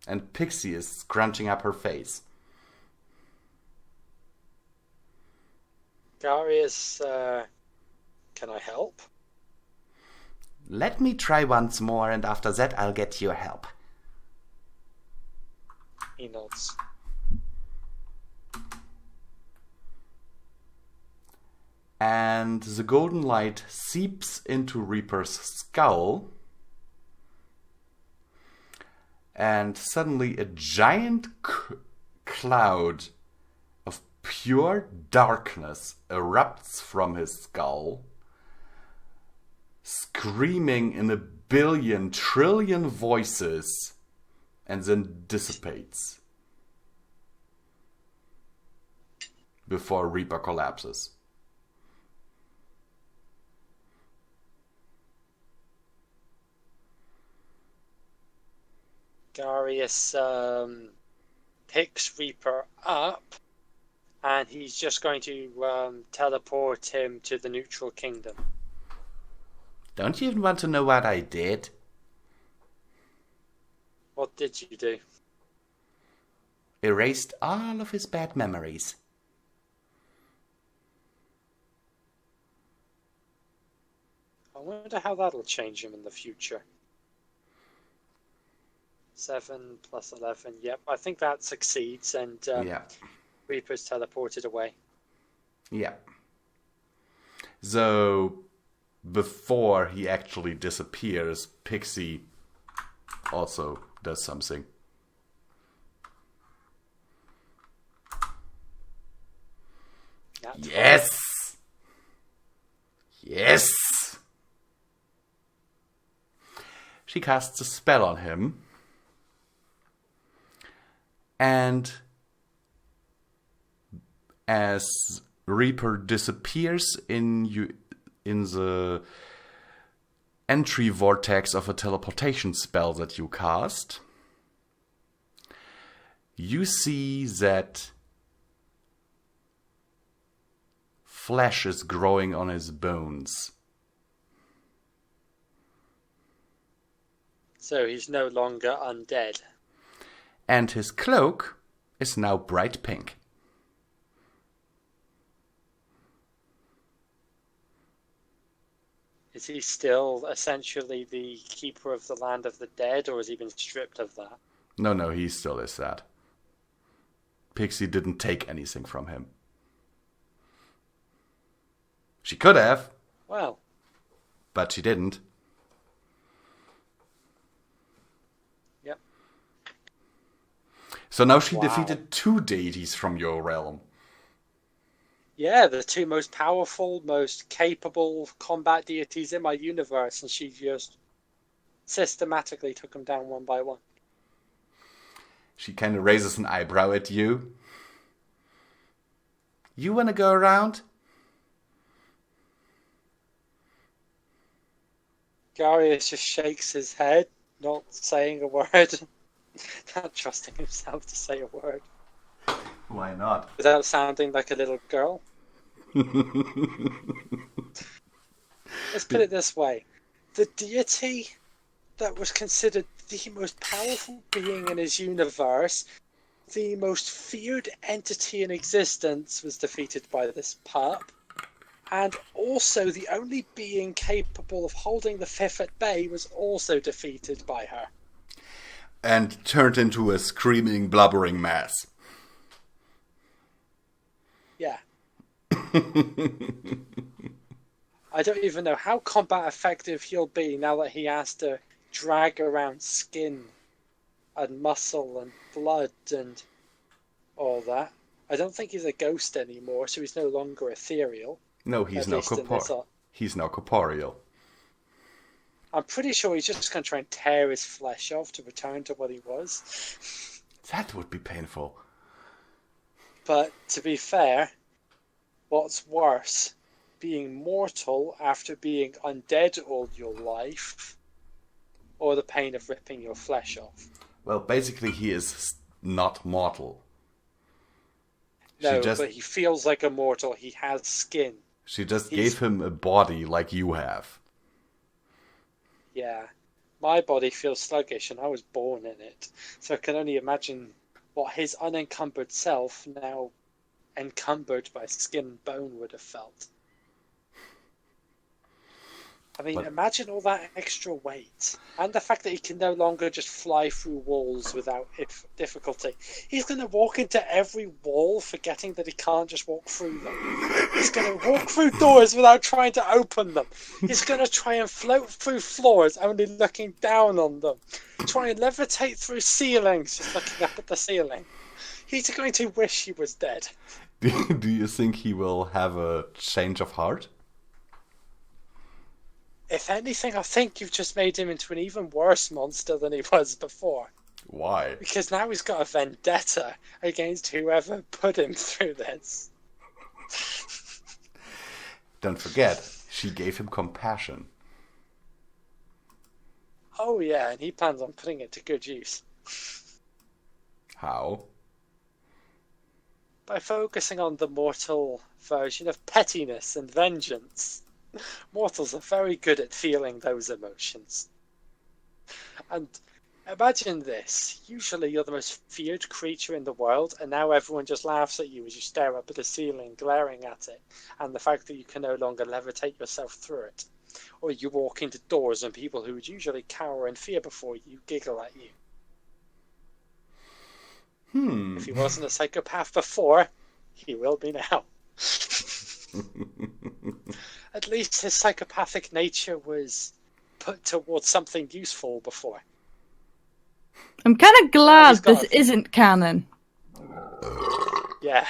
And Pixie is scrunching up her face. Darius, can I help? Let me try once more, and after that I'll get your help. He nods. And the golden light seeps into Reaper's skull. And suddenly a giant cloud of pure darkness erupts from his skull, screaming in a billion trillion voices, and then dissipates before Reaper collapses. Darius picks Reaper up, and he's just going to teleport him to the neutral kingdom. Don't you even want to know what I did? What did you do? Erased all of his bad memories. I wonder how that'll change him in the future. 7 plus 11. Yep, I think that succeeds, and Yeah. Reaper's teleported away. Yeah. So before he actually disappears, Pixie also does something. Yes! Yes! She casts a spell on him. And as Reaper disappears in the entry vortex of a teleportation spell that you cast, you see that flesh is growing on his bones. So he's no longer undead. And his cloak is now bright pink. Is he still essentially the keeper of the land of the dead, or has he been stripped of that? No, he still is that. Pixie didn't take anything from him. She could have. Well. But she didn't. Yep. So now she defeated 2 deities from your realm. Yeah, the 2 most powerful, most capable combat deities in my universe, and she just systematically took them down one by one. She kind of raises an eyebrow at you. You want to go around? Garius just shakes his head, not saying a word. Not trusting himself to say a word. Why not? Without sounding like a little girl. Let's put it this way. The deity that was considered the most powerful being in his universe, the most feared entity in existence, was defeated by this pup. And also the only being capable of holding the 5th at bay was also defeated by her. And turned into a screaming, blubbering mass. Yeah. I don't even know how combat effective he'll be now that he has to drag around skin and muscle and blood and all that. I don't think he's a ghost anymore, so he's no longer ethereal. No, he's now corporeal. I'm pretty sure he's just going to try and tear his flesh off to return to what he was. That would be painful. But to be fair, what's worse, being mortal after being undead all your life, or the pain of ripping your flesh off? Well, basically he is not mortal. No, but he feels like a mortal. He has skin. She just gave him a body like you have. Yeah. My body feels sluggish and I was born in it. So I can only imagine what his unencumbered self, now encumbered by skin and bone, would have felt. I mean, imagine all that extra weight. And the fact that he can no longer just fly through walls without difficulty. He's going to walk into every wall forgetting that he can't just walk through them. He's going to walk through doors without trying to open them. He's going to try and float through floors only looking down on them. Try and levitate through ceilings just looking up at the ceiling. He's going to wish he was dead. Do you think he will have a change of heart? If anything, I think you've just made him into an even worse monster than he was before. Why? Because now he's got a vendetta against whoever put him through this. Don't forget, she gave him compassion. Oh yeah, and he plans on putting it to good use. How? By focusing on the mortal version of pettiness and vengeance. Mortals are very good at feeling those emotions. And imagine this. Usually you're the most feared creature in the world, and now everyone just laughs at you as you stare up at the ceiling, glaring at it, and the fact that you can no longer levitate yourself through it. Or you walk into doors and people who would usually cower in fear before you giggle at you. If he wasn't a psychopath before, he will be now. At least his psychopathic nature was put towards something useful before. I'm kind of glad this isn't canon. Yeah.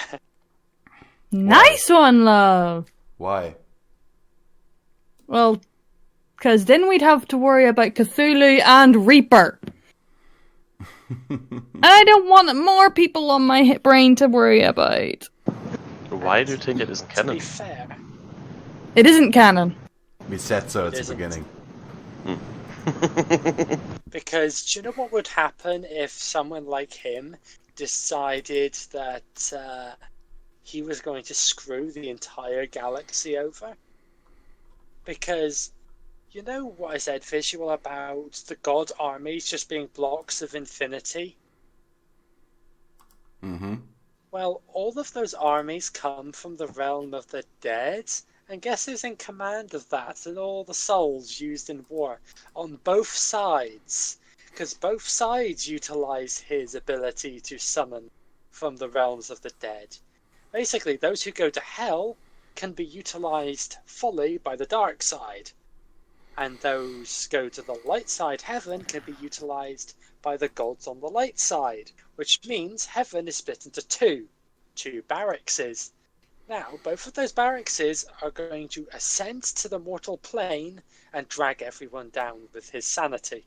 Nice one, love. Why? Well, because then we'd have to worry about Cthulhu and Reaper. And I don't want more people on my brain to worry about. Why do you think it isn't canon? To be fair. It isn't canon. We said so at the beginning. Because do you know what would happen if someone like him decided that he was going to screw the entire galaxy over? Because you know what I said visual about the god armies just being blocks of infinity? Mm-hmm. Well, all of those armies come from the realm of the dead, and guess who's in command of that and all the souls used in war on both sides? Because both sides utilize his ability to summon from the realms of the dead. Basically, those who go to hell can be utilized fully by the dark side, and those go to the light side, heaven, can be utilized by the gods on the light side, which means heaven is split into two barrackses. Now, both of those barrackses are going to ascend to the mortal plane and drag everyone down with his sanity.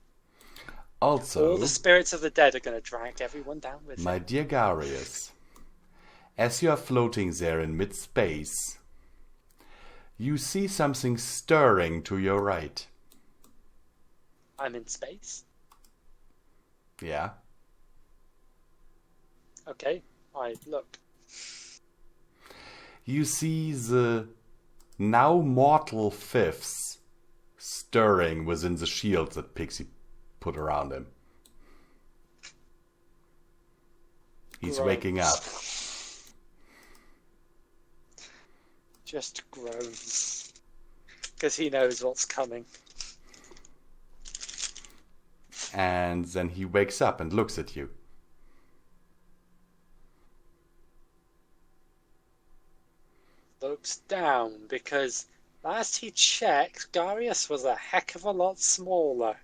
Also, all the spirits of the dead are going to drag everyone down with my him. dear Garius, as you are floating there in mid-space, you see something stirring to your right. I'm in space. Yeah? Okay, I look. You see the now mortal fifths stirring within the shield that Pixie put around him. He's waking up. Just groans. Because he knows what's coming. And then he wakes up and looks at you. Looks down, because last he checked, Garius was a heck of a lot smaller.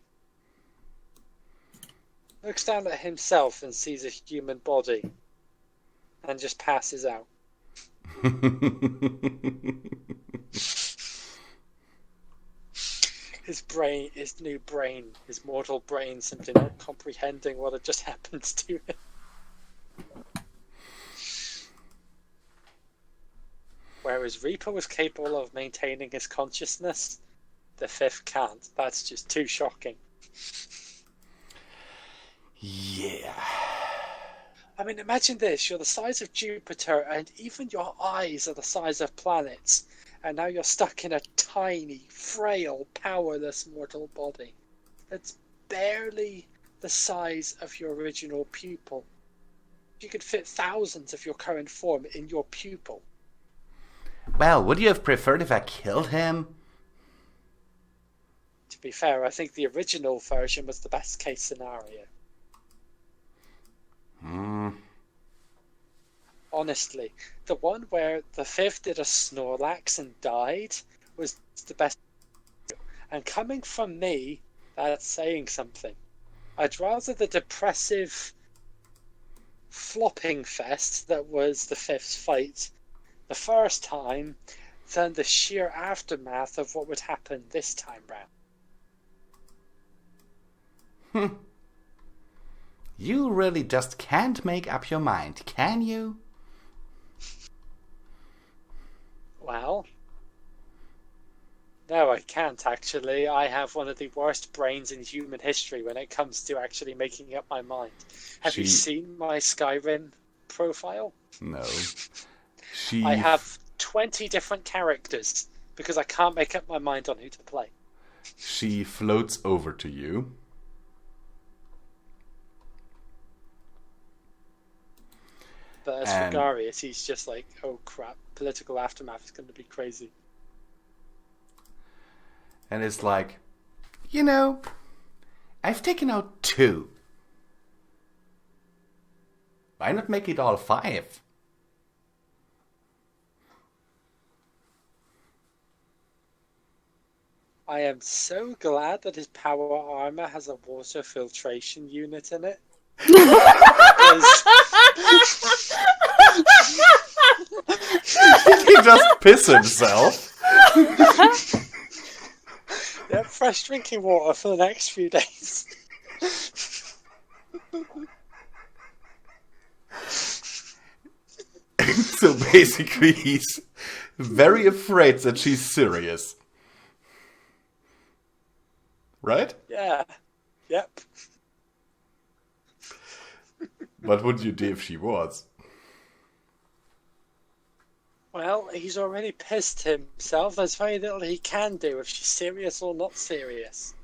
Looks down at himself and sees a human body. And just passes out. His new brain, his mortal brain, simply not comprehending what had just happened to him. Whereas Reaper was capable of maintaining his consciousness, the fifth can't. That's just too shocking. Yeah. I mean, imagine this. You're the size of Jupiter, and even your eyes are the size of planets. And now you're stuck in a tiny, frail, powerless mortal body. That's barely the size of your original pupil. You could fit thousands of your current form in your pupil. Well, would you have preferred if I killed him? To be fair, I think the original version was the best case scenario. Honestly, the one where the fifth did a Snorlax and died was the best. And coming from me, that's saying something. I'd rather the depressive flopping fest that was the fifth's fight the first time than the sheer aftermath of what would happen this time round. You really just can't make up your mind, can you? Well, no, I can't actually. I have one of the worst brains in human history when it comes to actually making up my mind. Have you seen my Skyrim profile? No. I have 20 different characters because I can't make up my mind on who to play. She floats over to you. But as for Garius, he's just like, oh crap, political aftermath is going to be crazy. And it's like, you know, I've taken out 2. Why not make it all 5? I am so glad that his power armor has a water filtration unit in it. He just piss himself. Yeah, fresh drinking water for the next few days. So basically, he's very afraid that she's serious. Right? Yeah. Yep. What would you do if she was? Well, he's already pissed himself. There's very little he can do if she's serious or not serious.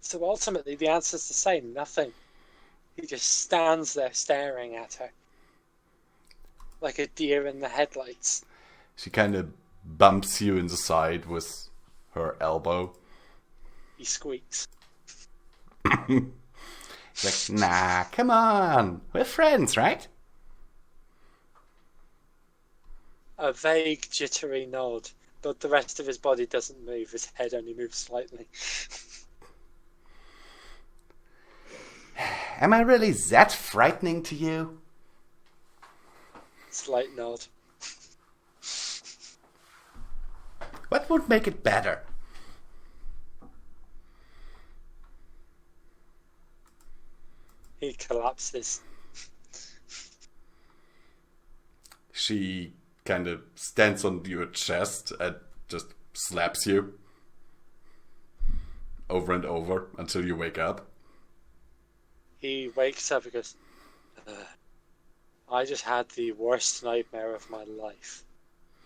So ultimately, the answer's the same. Nothing. He just stands there staring at her. Like a deer in the headlights. She kind of bumps you in the side with her elbow. He squeaks. He's like, nah, come on. We're friends, right? A vague, jittery nod, but the rest of his body doesn't move. His head only moves slightly. Am I really that frightening to you? Slight nod. What would make it better? He collapses. She kind of stands on your chest and just slaps you over and over until you wake up. He wakes up and goes, I just had the worst nightmare of my life.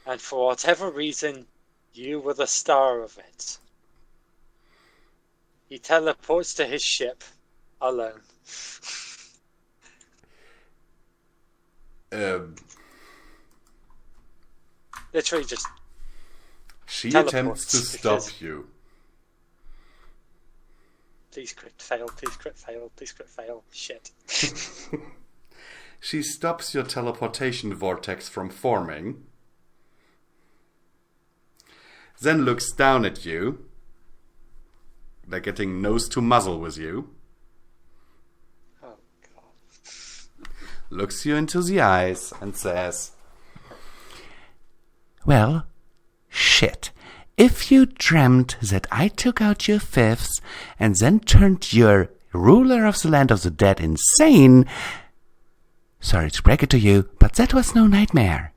And for whatever reason, you were the star of it. He teleports to his ship, alone. Literally just... She attempts to stop because- you. Please crit fail, please crit fail, please crit fail. Shit. She stops your teleportation vortex from forming, then looks down at you, like getting nose to muzzle with you, Oh, God. Looks you into the eyes and says, well, shit. If you dreamt that I took out your fifths and then turned your ruler of the land of the dead insane, sorry to break it to you, but that was no nightmare.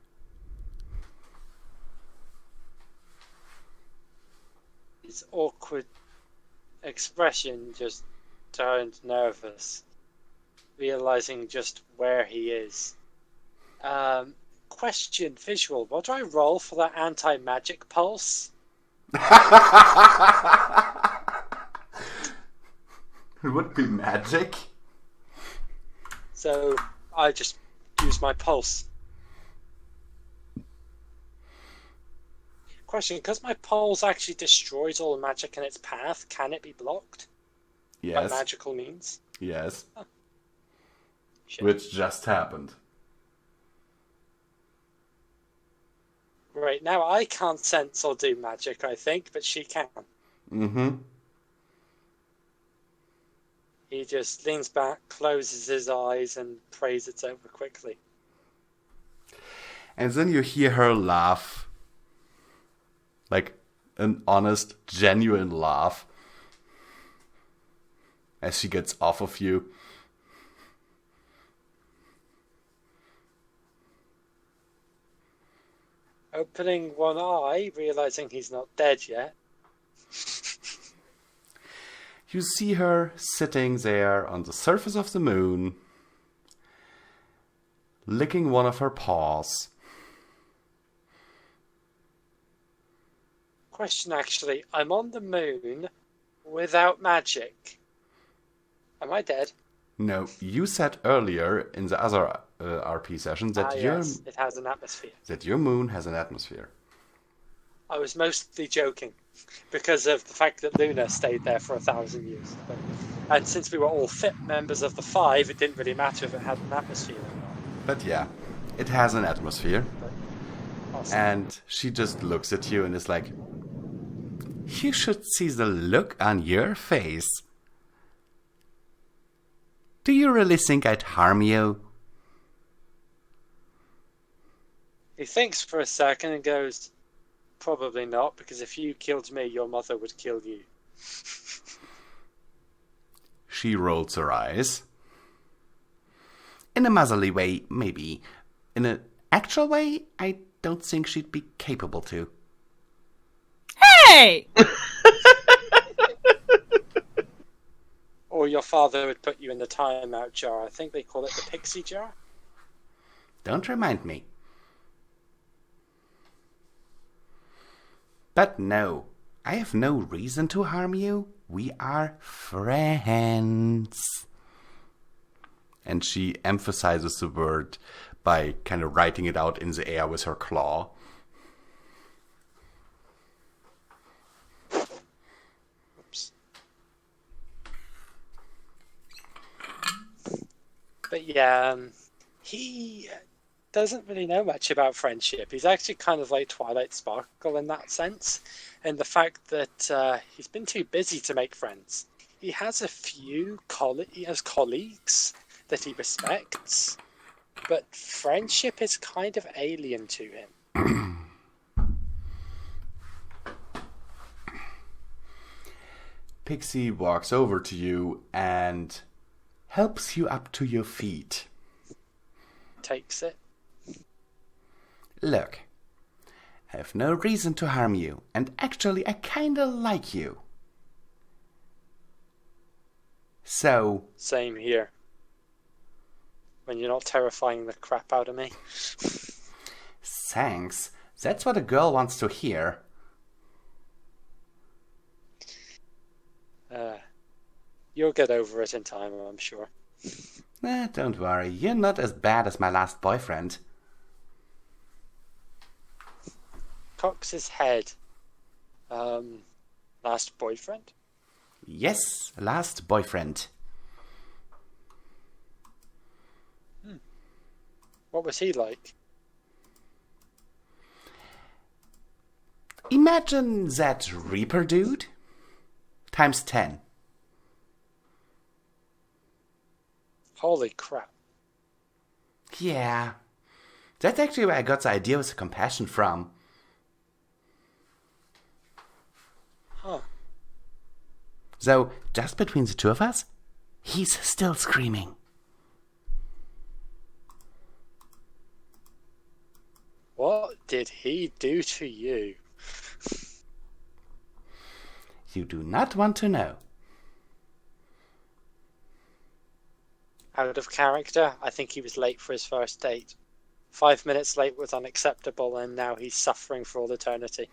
His awkward expression just turned nervous, realizing just where he is. Question, visual. What do I roll for that anti-magic pulse? It would be magic. So I just use my pulse. Question, because my pulse actually destroys all the magic in its path, can it be blocked by Yes. magical means? Yes. Shit. Which just happened. Right, now I can't sense or do magic, I think, but she can. Mm-hmm. He just leans back, closes his eyes, and prays it's over quickly. And then you hear her laugh. Like an honest, genuine laugh. As she gets off of you. Opening one eye, realizing he's not dead yet. You see her sitting there on the surface of the moon, licking one of her paws. Question, actually, I'm on the moon without magic. Am I dead? No, you said earlier in the other RP session that Yes, it has an atmosphere. your moon has an atmosphere. I was mostly joking because of the fact that Luna stayed there for 1,000 years. And since we were all fit members of the Five, it didn't really matter if it had an atmosphere or not. But yeah, it has an atmosphere. Awesome. And she just looks at you and is like, You should see the look on your face. Do you really think I'd harm you? He thinks for a second and goes, probably not, because if you killed me, your mother would kill you. She rolls her eyes. In a motherly way, maybe. In an actual way, I don't think she'd be capable to. Hey! Or your father would put you in the timeout jar. I think they call it the pixie jar. Don't remind me. But no, I have no reason to harm you. We are friends. And she emphasizes the word by kind of writing it out in the air with her claw. Oops. But yeah, he doesn't really know much about friendship. He's actually kind of like Twilight Sparkle in that sense, and the fact that he's been too busy to make friends. He has a few colleagues that he respects, but friendship is kind of alien to him. Pixie walks over to you and helps you up to your feet. Takes it. Look, I have no reason to harm you, and actually I kinda like you. So... Same here. When you're not terrifying the crap out of me. Thanks. That's what a girl wants to hear. You'll get over it in time, I'm sure. Don't worry, you're not as bad as my last boyfriend. Cocks his head. Last boyfriend? Yes, last boyfriend. What was he like? Imagine that Reaper dude times 10. Holy crap. Yeah, that's actually where I got the idea with the compassion from. Huh. So, just between the two of us, he's still screaming. What did he do to you? You do not want to know. Out of character, I think he was late for his first date. 5 minutes late was unacceptable, and now he's suffering for all eternity.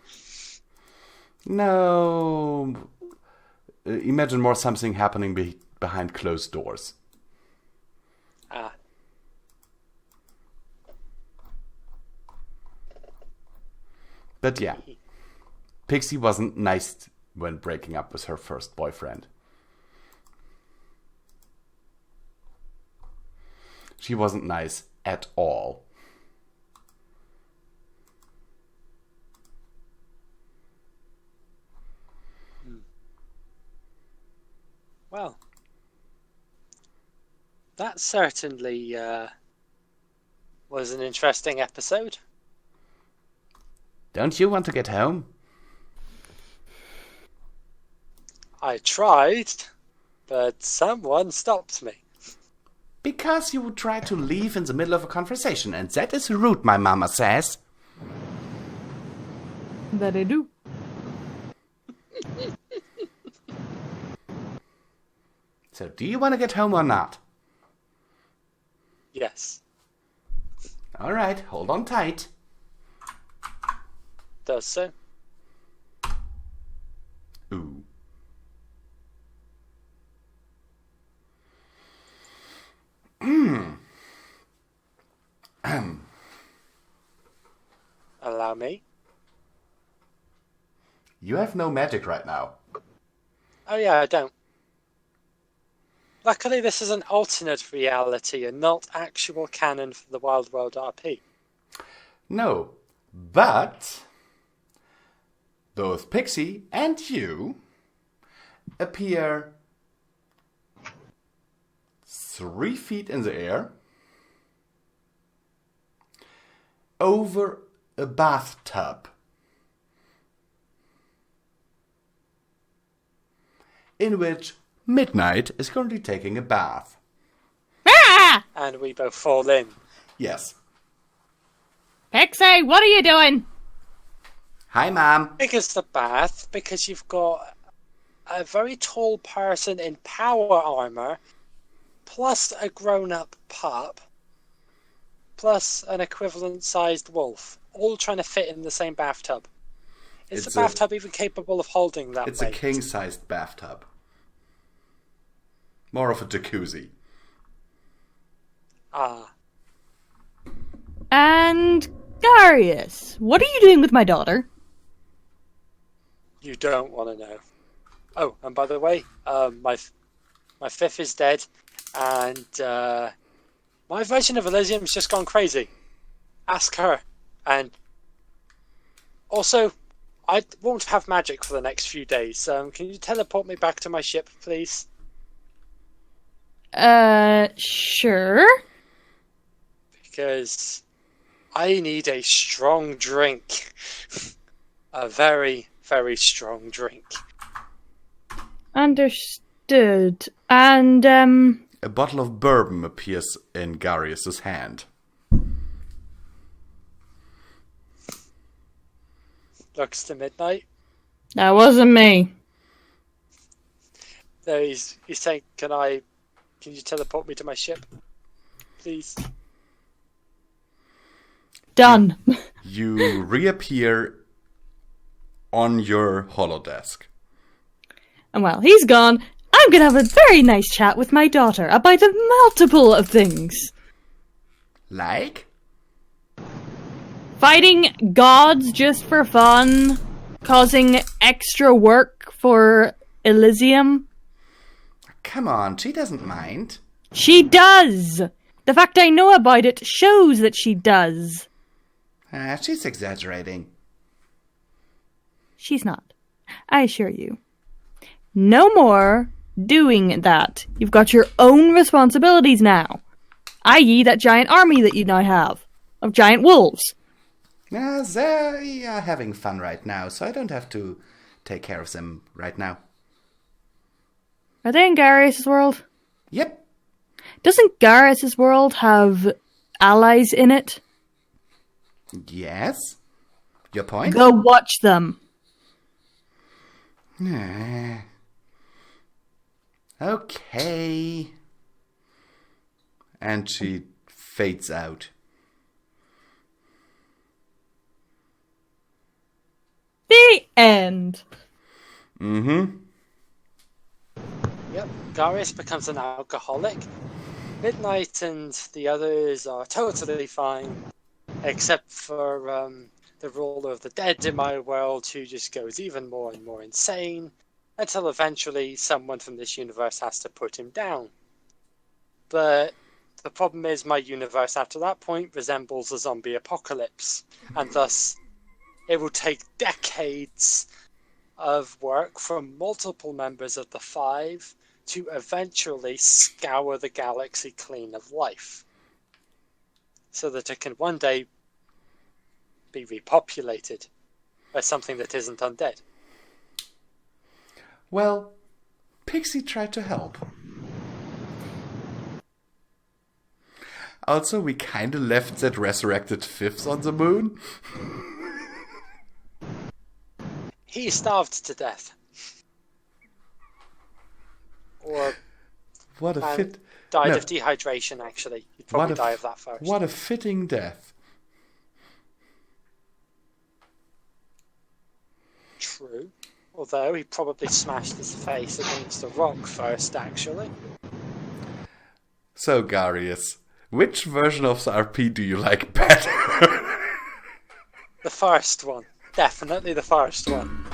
No. Imagine more something happening behind closed doors. Ah. But yeah, Pixie wasn't nice when breaking up with her first boyfriend. She wasn't nice at all. Well, that certainly was an interesting episode. Don't you want to get home? I tried, but someone stopped me. Because you would try to leave in the middle of a conversation, and that is rude, my mama says. That I do. So do you want to get home or not? Yes. All right, hold on tight. Does so. Ooh. Allow me. You have no magic right now. Oh yeah, I don't. Luckily, this is an alternate reality and not actual canon for the Wild World RP. No, but both Pixie and you appear 3 feet in the air over a bathtub in which Midnight is currently taking a bath. And we both fall in. Yes. Pixie, what are you doing? Hi, Mom. Because the bath, because you've got a very tall person in power armor, plus a grown-up pup, plus an equivalent-sized wolf, all trying to fit in the same bathtub. Is the bathtub even capable of holding that weight? It's a king-sized bathtub. More of a jacuzzi. Ah. And Darius, what are you doing with my daughter? You don't want to know. Oh, and by the way, my fifth is dead, and my version of Elysium's just gone crazy. Ask her. And also, I won't have magic for the next few days. Can you teleport me back to my ship, please? Sure. Because I need a strong drink. A very, very strong drink. Understood. And, A bottle of bourbon appears in Garius's hand. Looks to Midnight. that wasn't me. There he's saying, can you teleport me to my ship? Please. Done. You reappear on your holodesk. And while he's gone, I'm gonna have a very nice chat with my daughter about a multiple of things. Like? Fighting gods just for fun, causing extra work for Elysium. Come on, she doesn't mind. She does! The fact I know about it shows that she does. She's exaggerating. She's not. I assure you. No more doing that. You've got your own responsibilities now. I.e. that giant army that you now have. Of giant wolves. They are having fun right now, so I don't have to take care of them right now. Are they in Garius' world? Yep. Doesn't Garius' world have allies in it? Yes. Your point? Go watch them. Okay. And she fades out. The end. Mm-hmm. Yep, Garius becomes an alcoholic. Midnight and the others are totally fine, except for the ruler of the dead in my world, who just goes even more and more insane, until eventually someone from this universe has to put him down. But the problem is my universe after that point resembles a zombie apocalypse, and thus it will take decades of work from multiple members of the Five to eventually scour the galaxy clean of life, so that it can one day be repopulated by something that isn't undead. Well, Pixie tried to help. Also, we kinda left that resurrected fifth on the moon. He starved to death. Or What a fit... died No. of dehydration, actually. He'd probably die of that first. What a fitting death. True. Although he probably smashed his face against a rock first, actually. So, Garius, which version of the RP do you like better? The first one. Definitely the first one.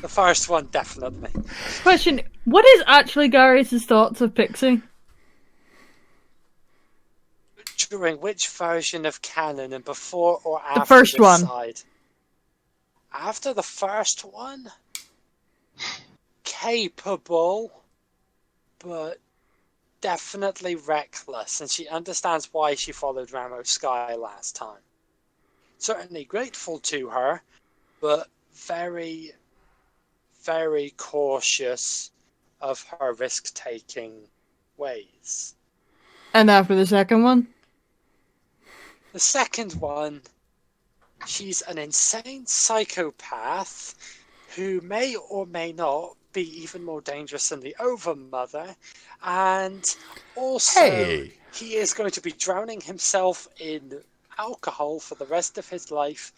The first one, definitely. Question, what is actually Garius' thoughts of Pixie? During which version of canon, and before or after first this one. side? After the first one, capable, but definitely reckless, and she understands why she followed Ramo Sky last time. Certainly grateful to her, but very, very cautious of her risk-taking ways. And after the second one? The second one, she's an insane psychopath who may or may not be even more dangerous than the Overmother, and also he is going to be drowning himself in alcohol for the rest of his life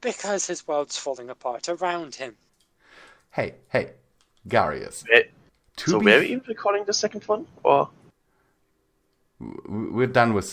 because his world's falling apart around him. Hey, Garius. So were we even recording the second one, or? We're done with